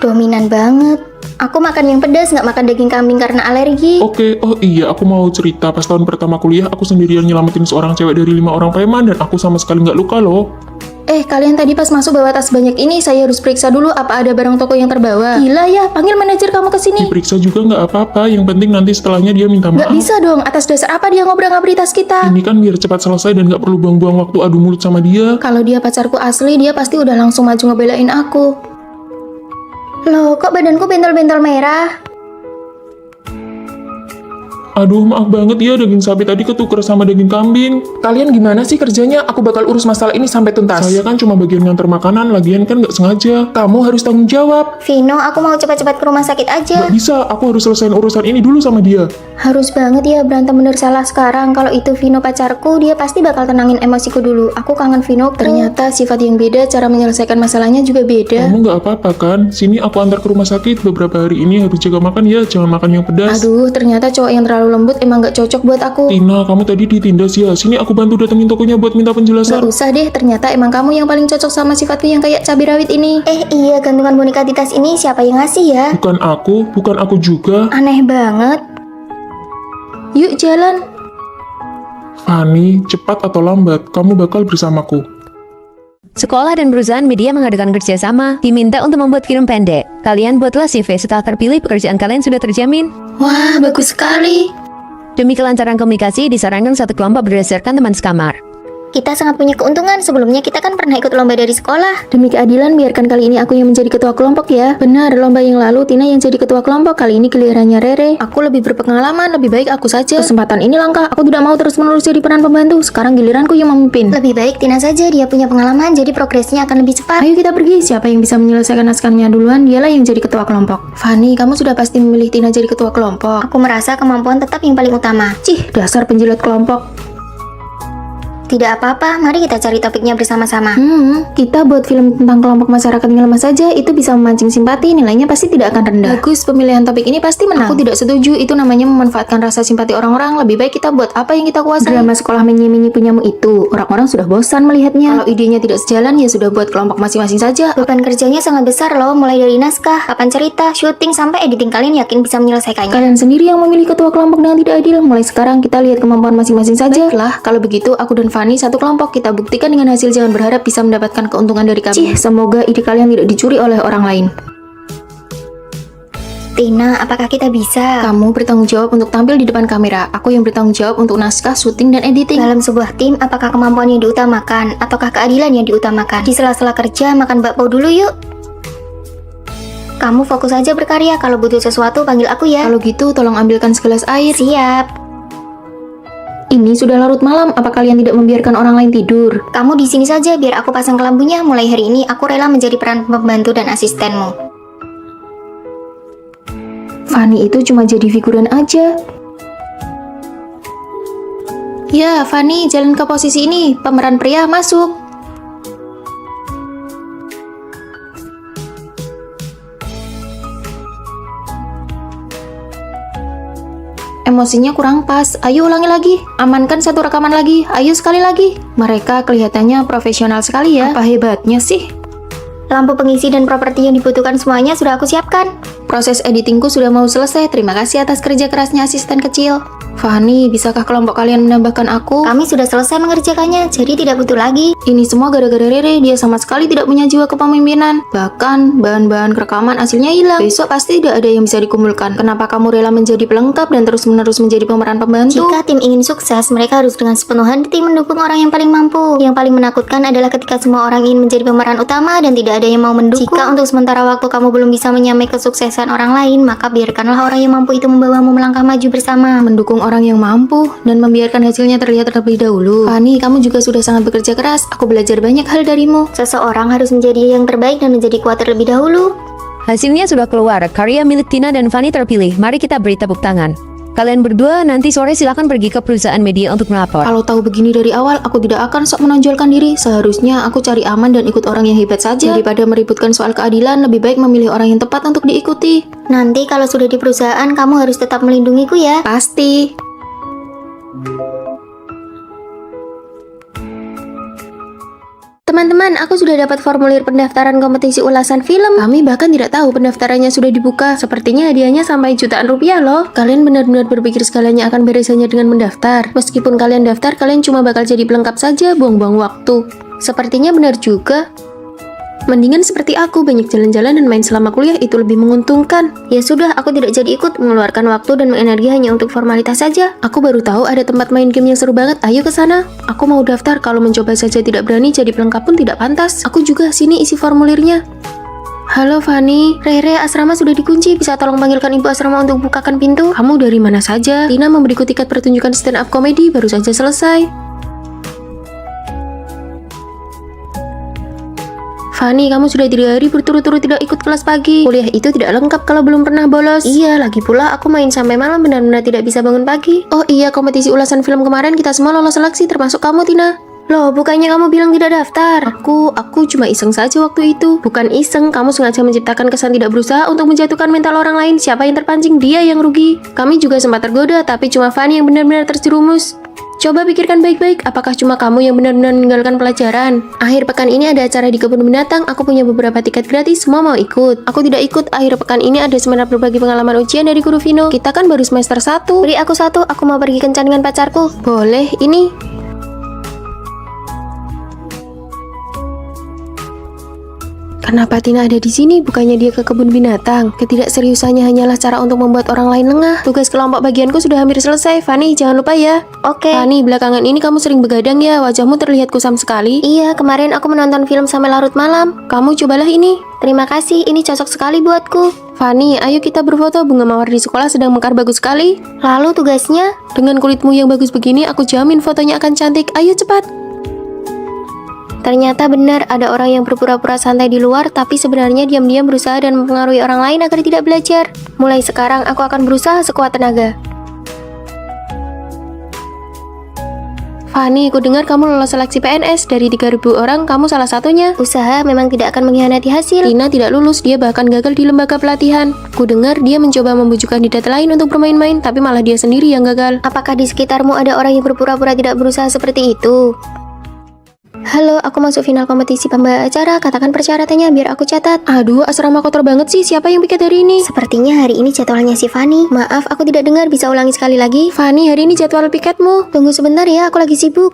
Dominan banget. Aku makan yang pedas, nggak makan daging kambing karena alergi. Oke, oh iya, aku mau cerita. Pas tahun pertama kuliah, aku sendirian nyelamatin seorang cewek dari 5 orang preman, dan aku sama sekali nggak luka loh. Kalian tadi pas masuk bawa tas banyak ini, saya harus periksa dulu apa ada barang toko yang terbawa. Gila ya, panggil manajer kamu ke sini. Diperiksa juga nggak apa-apa, yang penting nanti setelahnya dia minta Nggak maaf. bisa dong, atas dasar apa dia ngobrak-ngabrik tas kita? Ini kan biar cepat selesai dan nggak perlu buang-buang waktu adu mulut sama dia. Kalau dia pacarku asli, dia pasti udah langsung maju ngebelain aku. Loh, kok badanku bentol-bentol merah? Aduh, maaf banget ya, daging sapi tadi ketuker sama daging kambing. Kalian gimana sih kerjanya? Aku bakal urus masalah ini sampai tuntas. Saya kan cuma bagian nganter makanan, lagian kan nggak sengaja. Kamu harus tanggung jawab. Vino, aku mau cepat-cepat ke rumah sakit aja. Nggak bisa, aku harus selesaiin urusan ini dulu sama dia. Harus banget ya berantem bener salah sekarang. Kalau itu Vino pacarku, dia pasti bakal tenangin emosiku dulu. Aku kangen Vino. Ternyata sifat yang beda, cara menyelesaikan masalahnya juga beda. Kamu nggak apa-apa kan? Sini aku antar ke rumah sakit. Beberapa hari ini harus jaga makan ya, jangan makan yang pedas. Aduh, ternyata cowok yang terlalu lembut emang gak cocok buat aku. Tina, kamu tadi ditindas ya. Sini aku bantu datengin tokonya buat minta Gak penjelasan. usah deh, ternyata emang kamu yang paling cocok sama sifatku yang kayak cabai rawit ini. Iya, gantungan boneka di tas ini siapa yang ngasih ya? Bukan aku juga. Aneh banget. Yuk jalan. Fani, cepat atau lambat, kamu bakal bersamaku. Sekolah dan perusahaan media mengadakan kerjasama, diminta untuk membuat film pendek. Kalian buatlah CV, setelah terpilih pekerjaan kalian sudah terjamin. Wah, bagus sekali. Demi kelancaran komunikasi, disarankan satu kelompok berdasarkan teman sekamar. Kita sangat punya keuntungan. Sebelumnya kita kan pernah ikut lomba dari sekolah. Demi keadilan, biarkan kali ini aku yang menjadi ketua kelompok ya. Benar, lomba yang lalu Tina yang jadi ketua kelompok, kali ini gilirannya Rere. Aku lebih berpengalaman, lebih baik aku saja. Kesempatan ini langka, aku tidak mau terus-menerus jadi peran pembantu. Sekarang giliranku yang memimpin. Lebih baik Tina saja, dia punya pengalaman, jadi progresnya akan lebih cepat. Ayo kita pergi, siapa yang bisa menyelesaikan naskahnya duluan, dialah yang jadi ketua kelompok. Fani, kamu sudah pasti memilih Tina jadi ketua kelompok. Aku merasa kemampuan tetap yang paling utama. Cih, dasar penjilat kelompok. Tidak apa-apa, mari kita cari topiknya bersama-sama. Kita buat film tentang kelompok masyarakat yang lemah saja, itu bisa memancing simpati, nilainya pasti tidak akan rendah. Bagus, pemilihan topik ini pasti menang. Aku tidak setuju, itu namanya memanfaatkan rasa simpati orang-orang. Lebih baik kita buat apa yang kita kuasai. Drama sekolah menyi-menyi punyamu itu, orang-orang sudah bosan melihatnya. Kalau idenya tidak sejalan, ya sudah buat kelompok masing-masing saja. Beban kerjanya sangat besar loh, mulai dari naskah, papan cerita, syuting, sampai editing. Kalian yakin bisa menyelesaikannya? Kalian sendiri yang memilih ketua kelompok dengan tidak adil. Mulai sekarang kita lihat kemampuan masing-masing saja. Baiklah, kalau begitu aku dan Fani satu kelompok, kita buktikan dengan hasil, jangan berharap bisa mendapatkan keuntungan dari kami. Cih, semoga ide kalian tidak dicuri oleh orang lain. Tina, apakah kita bisa? Kamu bertanggung jawab untuk tampil di depan kamera. Aku yang bertanggung jawab untuk naskah, syuting, dan editing. Dalam sebuah tim, apakah kemampuan yang diutamakan ataukah keadilan yang diutamakan? Di sela-sela kerja, makan bakpao dulu yuk. Kamu fokus aja berkarya, kalau butuh sesuatu panggil aku ya. Kalau gitu, tolong ambilkan segelas air. Siap. Ini sudah larut malam, apa kalian tidak membiarkan orang lain tidur? Kamu di sini saja biar aku pasang kelambunya. Mulai hari ini aku rela menjadi peran pembantu dan asistenmu. Fani itu cuma jadi figuran aja. Ya, Fani, jalan ke posisi ini. Pemeran pria masuk. Emosinya kurang pas. Ayo ulangi lagi. Amankan satu rekaman lagi. Ayo sekali lagi. Mereka kelihatannya profesional sekali ya. Apa hebatnya sih? Lampu pengisi dan properti yang dibutuhkan semuanya sudah aku siapkan. Proses editingku sudah mau selesai. Terima kasih atas kerja kerasnya asisten kecil. Fani, bisakah kelompok kalian menambahkan aku? Kami sudah selesai mengerjakannya, jadi tidak butuh lagi. Ini semua gara-gara Rere, dia sama sekali tidak punya jiwa kepemimpinan. Bahkan, bahan-bahan rekaman hasilnya hilang. Besok pasti tidak ada yang bisa dikumpulkan. Kenapa kamu rela menjadi pelengkap dan terus-menerus menjadi pemeran pembantu? Jika tim ingin sukses, mereka harus dengan sepenuh hati mendukung orang yang paling mampu. Yang paling menakutkan adalah ketika semua orang ingin menjadi pemeran utama dan tidak ada yang mau mendukung. Jika untuk sementara waktu kamu belum bisa menyamai kesuksesan orang lain, maka biarkanlah orang yang mampu itu membawamu melangkah maju bersama. Mendukung orang yang mampu dan membiarkan hasilnya terlihat terlebih dahulu. Fani, kamu juga sudah sangat bekerja keras. Aku belajar banyak hal darimu. Seseorang harus menjadi yang terbaik dan menjadi kuat terlebih dahulu. Hasilnya sudah keluar, karya milik Tina dan Fani terpilih. Mari kita beri tepuk tangan. Kalian berdua nanti sore silakan pergi ke perusahaan media untuk melapor. Kalau tahu begini dari awal, aku tidak akan sok menonjolkan diri. Seharusnya aku cari aman dan ikut orang yang hebat saja. Daripada meributkan soal keadilan, lebih baik memilih orang yang tepat untuk diikuti. Nanti kalau sudah di perusahaan, kamu harus tetap melindungiku ya. Pasti. Teman-teman, aku sudah dapat formulir pendaftaran kompetisi ulasan film. Kami bahkan tidak tahu pendaftarannya sudah dibuka. Sepertinya hadiahnya sampai jutaan rupiah loh. Kalian benar-benar berpikir segalanya akan beres hanya dengan mendaftar. Meskipun kalian daftar, kalian cuma bakal jadi pelengkap saja, buang-buang waktu. Sepertinya benar juga. Mendingan seperti aku, banyak jalan-jalan dan main selama kuliah itu lebih menguntungkan. Ya sudah, aku tidak jadi ikut, mengeluarkan waktu dan energi hanya untuk formalitas saja. Aku baru tahu ada tempat main game yang seru banget, ayo ke sana. Aku mau daftar, kalau mencoba saja tidak berani, jadi pelengkap pun tidak pantas. Aku juga, sini isi formulirnya. Halo Fanny, Rere, asrama sudah dikunci. Bisa tolong panggilkan ibu asrama untuk bukakan pintu? Kamu dari mana saja? Tina memberiku tiket pertunjukan stand up komedi baru saja selesai. Fanny, kamu sudah 3 hari berturut-turut tidak ikut kelas pagi. Kuliah itu tidak lengkap kalau belum pernah bolos. Iya, lagi pula aku main sampai malam benar-benar tidak bisa bangun pagi. Oh iya, kompetisi ulasan film kemarin kita semua lolos seleksi termasuk kamu, Tina. Loh, bukannya kamu bilang tidak daftar? Aku cuma iseng saja waktu itu. Bukan iseng, kamu sengaja menciptakan kesan tidak berusaha untuk menjatuhkan mental orang lain. Siapa yang terpancing, dia yang rugi. Kami juga sempat tergoda, tapi cuma Fanny yang benar-benar terjerumus. Coba pikirkan baik-baik, apakah cuma kamu yang benar-benar meninggalkan pelajaran? Akhir pekan ini ada acara di kebun binatang, aku punya beberapa tiket gratis, semua mau ikut. Aku tidak ikut, akhir pekan ini ada seminar berbagi pengalaman ujian dari guru Vino. Kita kan baru semester 1. Beri aku 1, aku mau pergi kencan dengan pacarku. Boleh, ini. Kenapa Tina ada di sini? Bukannya dia ke kebun binatang? Ketidakseriusannya hanyalah cara untuk membuat orang lain lengah. Tugas kelompok bagianku sudah hampir selesai. Fanny, jangan lupa ya. Oke. Fanny, belakangan ini kamu sering begadang ya. Wajahmu terlihat kusam sekali. Iya, kemarin aku menonton film sampai larut malam. Kamu cobalah ini. Terima kasih, ini cocok sekali buatku. Fanny, ayo kita berfoto. Bunga mawar di sekolah sedang mekar bagus sekali. Lalu tugasnya? Dengan kulitmu yang bagus begini, aku jamin fotonya akan cantik. Ayo cepat. Ternyata benar ada orang yang berpura-pura santai di luar, tapi sebenarnya diam-diam berusaha dan mempengaruhi orang lain agar tidak belajar. Mulai sekarang aku akan berusaha sekuat tenaga. Fanny, ku dengar kamu lolos seleksi PNS. Dari 3.000 orang, kamu salah satunya. Usaha memang tidak akan mengkhianati hasil. Tina tidak lulus, dia bahkan gagal di lembaga pelatihan. Ku dengar dia mencoba membujuk kandidat lain untuk bermain-main, tapi malah dia sendiri yang gagal. Apakah di sekitarmu ada orang yang berpura-pura tidak berusaha seperti itu? Halo, aku masuk final kompetisi pembawa acara. Katakan persyaratannya biar aku catat. Aduh, asrama kotor banget sih. Siapa yang piket hari ini? Sepertinya hari ini jadwalnya si Fanny. Maaf, aku tidak dengar. Bisa ulangi sekali lagi? Fanny, hari ini jadwal piketmu. Tunggu sebentar ya, aku lagi sibuk.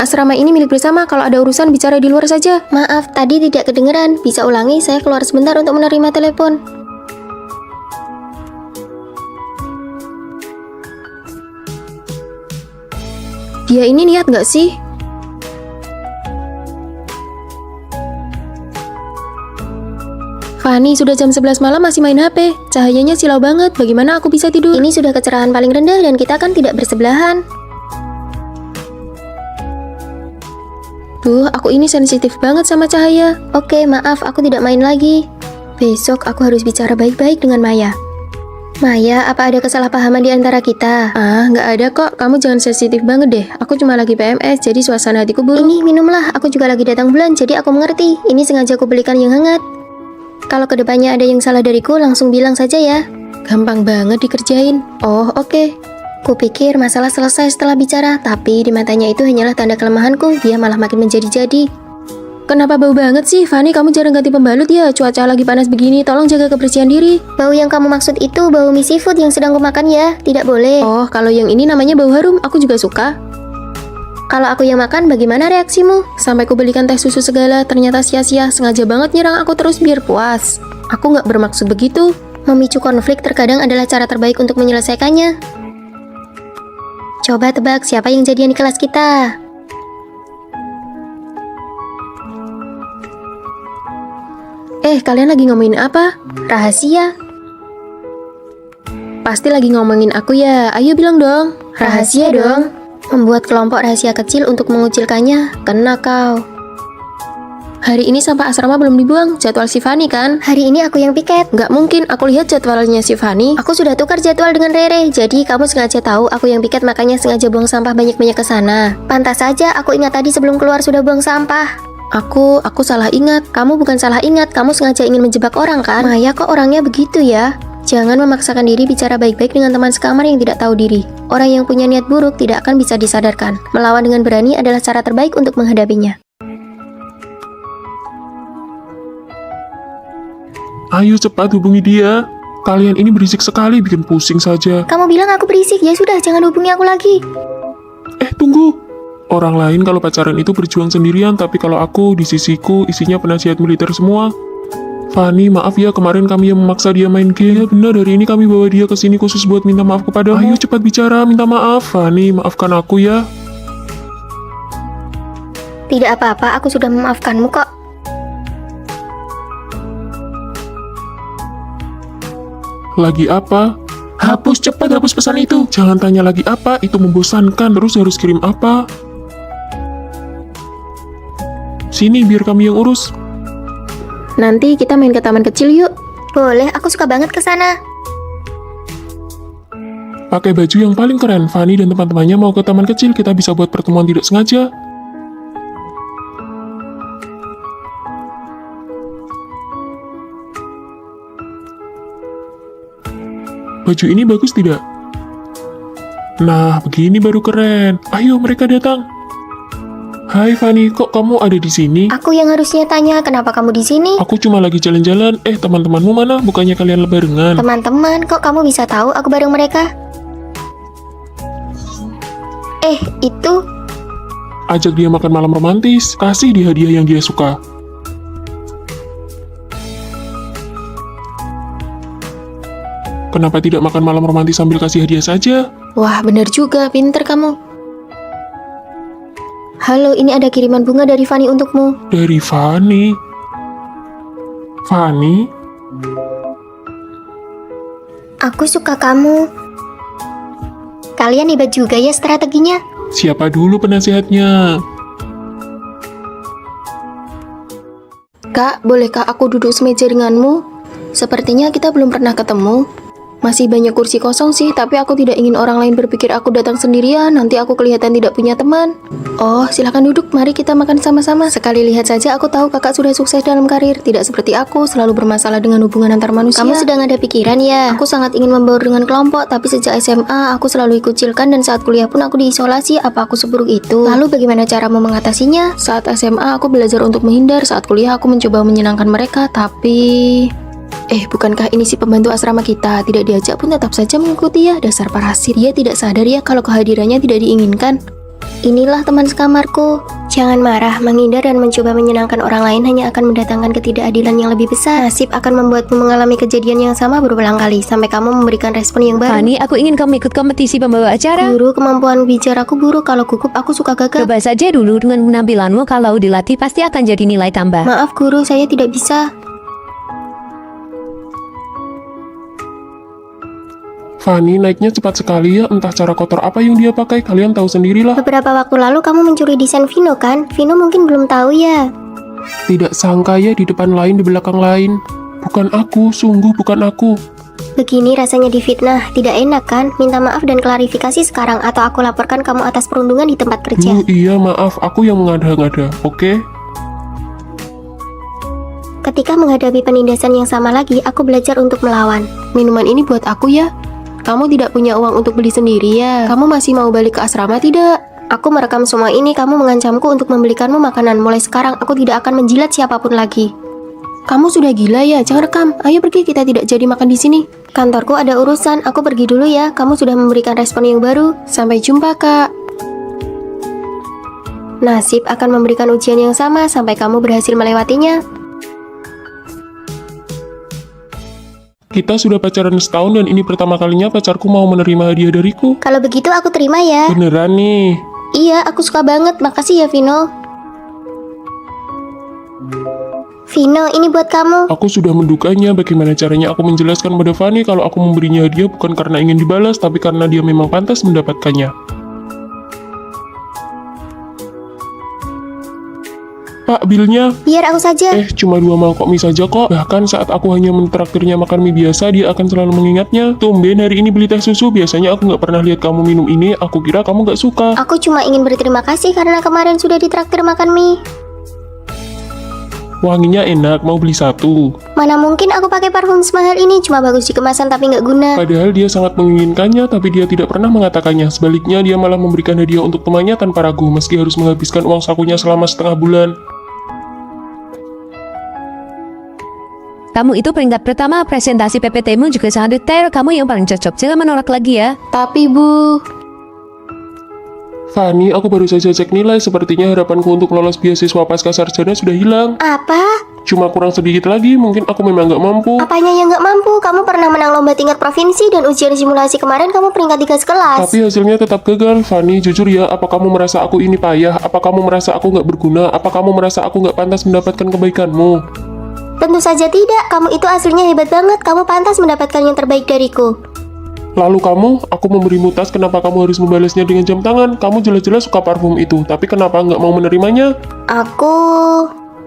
Asrama ini milik bersama. Kalau ada urusan bicara di luar saja. Maaf, tadi tidak kedengeran. Bisa ulangi? Saya keluar sebentar untuk menerima telepon. Dia ini niat gak sih? Fanny, sudah jam 11 malam masih main HP. Cahayanya silau banget. Bagaimana aku bisa tidur? Ini sudah kecerahan paling rendah dan kita kan tidak bersebelahan. Duh, aku ini sensitif banget sama cahaya. Oke, maaf, aku tidak main lagi. Besok aku harus bicara baik-baik dengan Maya. Maya, apa ada kesalahpahaman di antara kita? Ah, nggak ada kok. Kamu jangan sensitif banget deh. Aku cuma lagi PMS, jadi suasana hatiku buruk. Ini minumlah, aku juga lagi datang bulan, jadi aku mengerti. Ini sengaja aku belikan yang hangat. Kalau kedepannya ada yang salah dariku, langsung bilang saja ya. Gampang banget dikerjain. Oh, oke. Kupikir masalah selesai setelah bicara, tapi di matanya itu hanyalah tanda kelemahanku. Dia malah makin menjadi-jadi. Kenapa bau banget sih? Fanny, kamu jarang ganti pembalut ya? Cuaca lagi panas begini, tolong jaga kebersihan diri. Bau yang kamu maksud itu bau mie seafood yang sedang kumakan ya? Tidak boleh. Oh, kalau yang ini namanya bau harum, aku juga suka. Kalau aku yang makan, bagaimana reaksimu? Sampai ku belikan teh susu segala, ternyata sia-sia. Sengaja banget nyerang aku terus biar puas. Aku nggak bermaksud begitu. Memicu konflik terkadang adalah cara terbaik untuk menyelesaikannya. Coba tebak siapa yang jadian di kelas kita? Kalian lagi ngomongin apa? Rahasia. Pasti lagi ngomongin aku ya. Ayo bilang dong. Rahasia dong. Membuat kelompok rahasia kecil untuk mengucilkannya. Kena kau. Hari ini sampah asrama belum dibuang. Jadwal si Fanny kan? Hari ini aku yang piket. Nggak mungkin, aku lihat jadwalnya si Fanny. Aku sudah tukar jadwal dengan Rere. Jadi kamu sengaja tahu aku yang piket, makanya sengaja buang sampah banyak-banyak ke sana. Pantas saja aku ingat tadi sebelum keluar sudah buang sampah. Aku salah ingat. Kamu bukan salah ingat, kamu sengaja ingin menjebak orang kan? Maya kok orangnya begitu ya? Jangan memaksakan diri bicara baik-baik dengan teman sekamar yang tidak tahu diri. Orang yang punya niat buruk tidak akan bisa disadarkan. Melawan dengan berani adalah cara terbaik untuk menghadapinya. Ayo cepat hubungi dia. Kalian ini berisik sekali, bikin pusing saja. Kamu bilang aku berisik, ya sudah jangan hubungi aku lagi. Tunggu. Orang lain kalau pacaran itu berjuang sendirian, tapi kalau aku di sisiku isinya penasihat militer semua. Fanny, maaf ya kemarin kami yang memaksa dia main game. Ya benar, hari ini kami bawa dia ke sini khusus buat minta maaf kepadamu. Ayo cepat bicara, minta maaf. Fanny, maafkan aku ya. Tidak apa-apa, aku sudah memaafkanmu kok. Lagi apa? Hapus, cepat hapus pesan itu. Jangan tanya lagi apa, itu membosankan. Terus harus kirim apa? Sini, biar kami yang urus. Nanti kita main ke taman kecil yuk. Boleh, aku suka banget ke sana. Pakai baju yang paling keren. Fanny dan teman-temannya mau ke taman kecil. Kita bisa buat pertemuan tidak sengaja. Baju ini bagus tidak? Nah, begini baru keren. Ayo, mereka datang. Hai Fanny, kok kamu ada di sini? Aku yang harusnya tanya, kenapa kamu di sini? Aku cuma lagi jalan-jalan. Teman-temanmu mana? Bukannya kalian barengan? Teman-teman, kok kamu bisa tahu aku bareng mereka? Itu Ajak dia makan malam romantis. Kasih dia hadiah yang dia suka. Kenapa tidak makan malam romantis sambil kasih hadiah saja? Wah, bener juga, pinter kamu. Halo, ini ada kiriman bunga dari Fanny untukmu. Dari Fanny. Fanny? aku suka kamu. Kalian hebat juga ya strateginya. Siapa dulu penasihatnya? Kak, bolehkah aku duduk semeja denganmu? Sepertinya kita belum pernah ketemu. Masih banyak kursi kosong sih, tapi aku tidak ingin orang lain berpikir aku datang sendirian, nanti aku kelihatan tidak punya teman. Oh, silakan duduk, mari kita makan sama-sama. Sekali lihat saja aku tahu kakak sudah sukses dalam karir, tidak seperti aku, selalu bermasalah dengan hubungan antar manusia. Kamu sedang ada pikiran ya? Aku sangat ingin membaur dengan kelompok, tapi sejak SMA aku selalu dikucilkan dan saat kuliah pun aku diisolasi. Apa aku seburuk itu? Lalu bagaimana caramu mengatasinya? Saat SMA aku belajar untuk menghindar, saat kuliah aku mencoba menyenangkan mereka, tapi... bukankah ini si pembantu asrama kita? Tidak diajak pun tetap saja mengikuti ya, dasar parasit. Dia tidak sadar ya kalau kehadirannya tidak diinginkan. Inilah teman sekamarku. Jangan marah, menghindar dan mencoba menyenangkan orang lain hanya akan mendatangkan ketidakadilan yang lebih besar. Nasib akan membuatmu mengalami kejadian yang sama berulang kali sampai kamu memberikan respon yang baru. Fanny, aku ingin kamu ikut kompetisi pembawa acara. Guru, kemampuan bicaraku buruk. Kalau gugup aku suka gagal. Coba saja dulu dengan penampilanmu, kalau dilatih pasti akan jadi nilai tambah. Maaf guru, saya tidak bisa. Fanny naiknya cepat sekali ya, entah cara kotor apa yang dia pakai, kalian tahu sendirilah. Beberapa waktu lalu kamu mencuri desain Vino kan? Vino mungkin belum tahu ya. Tidak sangka ya, di depan lain, di belakang lain. Bukan aku, sungguh bukan aku. Begini rasanya difitnah, tidak enak kan? Minta maaf dan klarifikasi sekarang atau aku laporkan kamu atas perundungan di tempat kerja. Iya maaf, aku yang mengada-ngada, oke? Ketika menghadapi penindasan yang sama lagi, aku belajar untuk melawan. Minuman ini buat aku ya. Kamu tidak punya uang untuk beli sendiri ya? Kamu masih mau balik ke asrama tidak? Aku merekam semua ini, kamu mengancamku untuk membelikanmu makanan. Mulai sekarang aku tidak akan menjilat siapapun lagi. Kamu sudah gila ya? Jangan rekam. Ayo pergi, kita tidak jadi makan di sini. Kantorku ada urusan, aku pergi dulu ya. Kamu sudah memberikan respon yang baru. Sampai jumpa, Kak. Nasib akan memberikan ujian yang sama sampai kamu berhasil melewatinya. Kita sudah pacaran setahun dan ini pertama kalinya pacarku mau menerima hadiah dariku. Kalau begitu aku terima ya. Beneran nih. Iya, aku suka banget. Makasih ya Vino. Vino, ini buat kamu. Aku sudah mendukanya, bagaimana caranya aku menjelaskan pada Fanny kalau aku memberinya hadiah bukan karena ingin dibalas, tapi karena dia memang pantas mendapatkannya. Pak, bilnya? Biar aku saja. Cuma 2 mangkok mie saja kok. Bahkan saat aku hanya mentraktirnya makan mie biasa, dia akan selalu mengingatnya. Tumben hari ini beli teh susu, biasanya aku nggak pernah lihat kamu minum ini, aku kira kamu nggak suka. Aku cuma ingin berterima kasih karena kemarin sudah ditraktir makan mie. Wanginya enak, mau beli 1. Mana mungkin aku pakai parfum semahal ini, cuma bagus di kemasan tapi nggak guna. Padahal dia sangat menginginkannya, tapi dia tidak pernah mengatakannya. Sebaliknya, dia malah memberikan hadiah untuk temannya tanpa ragu, meski harus menghabiskan uang sakunya selama setengah bulan. Kamu itu peringkat pertama, presentasi PPT-mu juga sangat detail. Kamu yang paling cocok, jangan menolak lagi ya. Tapi Bu... Fanny, aku baru saja cek nilai, sepertinya harapanku untuk lolos beasiswa pasca sarjana sudah hilang. Apa? Cuma kurang sedikit lagi, mungkin aku memang nggak mampu. Apanya yang nggak mampu? Kamu pernah menang lomba tingkat provinsi dan ujian simulasi kemarin kamu peringkat 3 sekelas. Tapi hasilnya tetap gagal. Fanny, jujur ya, apa kamu merasa aku ini payah? Apa kamu merasa aku nggak berguna? Apa kamu merasa aku nggak pantas mendapatkan kebaikanmu? Tentu saja tidak, kamu itu aslinya hebat banget. Kamu pantas mendapatkan yang terbaik dariku. Lalu kamu, aku memberimu tas, kenapa kamu harus membalasnya dengan jam tangan? Kamu jelas-jelas suka parfum itu, tapi kenapa nggak mau menerimanya?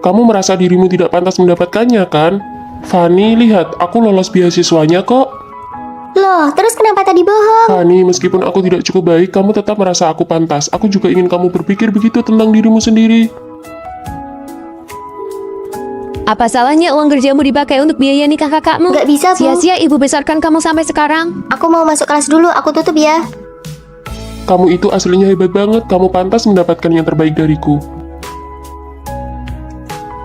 Kamu merasa dirimu tidak pantas mendapatkannya, kan? Fanny, lihat, aku lolos beasiswanya kok. Loh, terus kenapa tadi bohong? Fanny, meskipun aku tidak cukup baik, kamu tetap merasa aku pantas. Aku juga ingin kamu berpikir begitu tentang dirimu sendiri. Apa salahnya uang kerjamu dipakai untuk biaya nikah kakakmu? Nggak bisa, Bu. Sia-sia ibu besarkan kamu sampai sekarang. Aku mau masuk kelas dulu, aku tutup ya. Kamu itu aslinya hebat banget, kamu pantas mendapatkan yang terbaik dariku.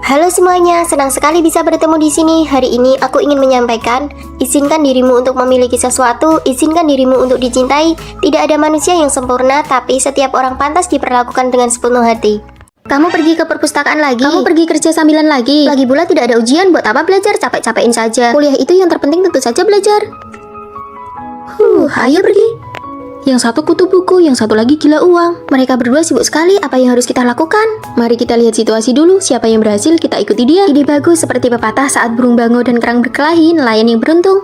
Halo semuanya, senang sekali bisa bertemu di sini. Hari ini aku ingin menyampaikan, izinkan dirimu untuk memiliki sesuatu, izinkan dirimu untuk dicintai. Tidak ada manusia yang sempurna, tapi setiap orang pantas diperlakukan dengan sepenuh hati. Kamu pergi ke perpustakaan lagi? Kamu pergi kerja sambilan lagi? Lagi pula tidak ada ujian, buat apa belajar? Capek-capekin saja. Kuliah itu yang terpenting tentu saja belajar. Ayo pergi. Yang satu kutu buku, yang satu lagi gila uang. Mereka berdua sibuk sekali, apa yang harus kita lakukan? Mari kita lihat situasi dulu, siapa yang berhasil, kita ikuti dia. Ide bagus, seperti pepatah saat burung bango dan kerang berkelahi, nelayan yang beruntung.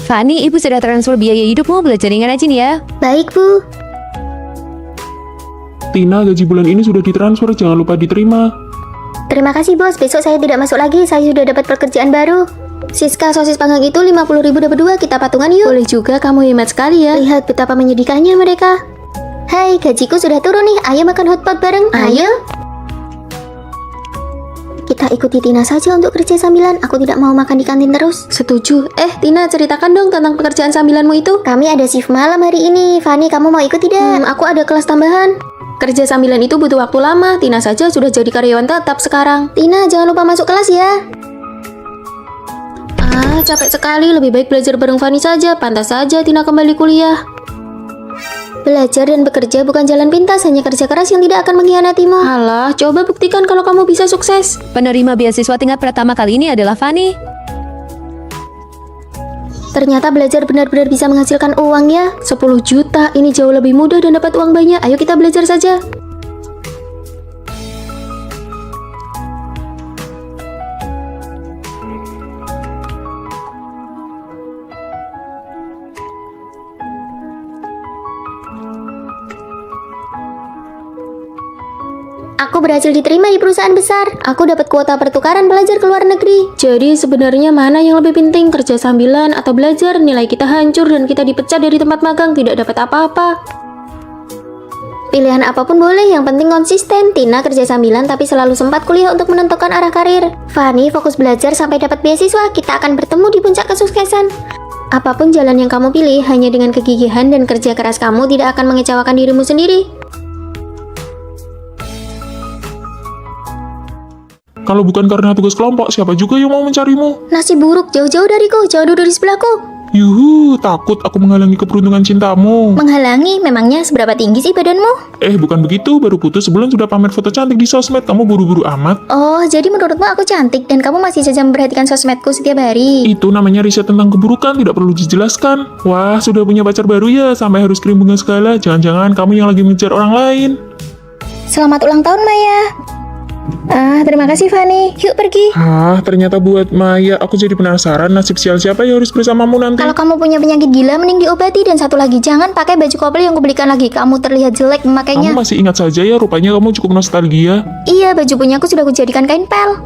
Fanny, ibu sudah transfer biaya hidupmu, belajar dengan rajin ya. Baik, Bu. Tina, gaji bulan ini sudah ditransfer, jangan lupa diterima. Terima kasih, Bos. Besok saya tidak masuk lagi, saya sudah dapat pekerjaan baru. Siska, sosis panggang itu 50.000 dapat 2, kita patungan yuk. Boleh juga, kamu hemat sekali ya. Lihat betapa menyedihkannya mereka. Hai, gajiku sudah turun nih, ayo makan hotpot bareng. Ayo. Kita ikuti Tina saja untuk kerja sambilan, aku tidak mau makan di kantin terus. Setuju. Tina, ceritakan dong tentang pekerjaan sambilanmu itu. Kami ada shift malam hari ini. Fanny, kamu mau ikut tidak? Aku ada kelas tambahan. Kerja sambilan itu butuh waktu lama. Tina saja sudah jadi karyawan tetap sekarang. Tina, jangan lupa masuk kelas ya. Capek sekali. Lebih baik belajar bareng Fanny saja. Pantas saja Tina kembali kuliah. Belajar dan bekerja bukan jalan pintas, hanya kerja keras yang tidak akan mengkhianatimu. Alah, coba buktikan kalau kamu bisa sukses. Penerima beasiswa tingkat pertama kali ini adalah Fanny. Ternyata belajar benar-benar bisa menghasilkan uang ya. 10 juta, ini jauh lebih mudah dan dapat uang banyak. Ayo kita belajar saja. Aku berhasil diterima di perusahaan besar. Aku dapat kuota pertukaran belajar ke luar negeri. Jadi sebenarnya mana yang lebih penting, kerja sambilan atau belajar? Nilai kita hancur dan kita dipecat dari tempat magang, tidak dapat apa-apa. Pilihan apapun boleh, yang penting konsisten. Tina kerja sambilan tapi selalu sempat kuliah untuk menentukan arah karir. Fanny fokus belajar sampai dapat beasiswa. Kita akan bertemu di puncak kesuksesan. Apapun jalan yang kamu pilih, hanya dengan kegigihan dan kerja keras kamu tidak akan mengecewakan dirimu sendiri. Kalau bukan karena tugas kelompok, siapa juga yang mau mencarimu? Nasib buruk, jauh-jauh dariku, jauh dari sebelahku. Yuhu, takut aku menghalangi keberuntungan cintamu. Menghalangi? Memangnya seberapa tinggi sih badanmu? Bukan begitu, baru putus sebulan sudah pamer foto cantik di sosmed, kamu buru-buru amat. Oh, jadi menurutmu aku cantik dan kamu masih saja memperhatikan sosmedku setiap hari? Itu namanya riset tentang keburukan, tidak perlu dijelaskan. Wah, sudah punya pacar baru ya, sampai harus kirim bunga segala. Jangan-jangan kamu yang lagi mengejar orang lain. Selamat ulang tahun, Maya. Terima kasih, Fanny. Yuk pergi. Ternyata buat Maya, aku jadi penasaran nasib sial siapa yang harus bersamamu nanti. Kalau kamu punya penyakit gila, mending diobati. Dan satu lagi, jangan pakai baju couple yang kubelikan lagi. Kamu terlihat jelek memakainya. Kamu masih ingat saja ya, rupanya kamu cukup nostalgia. Iya, baju punyaku sudah kujadikan kain pel.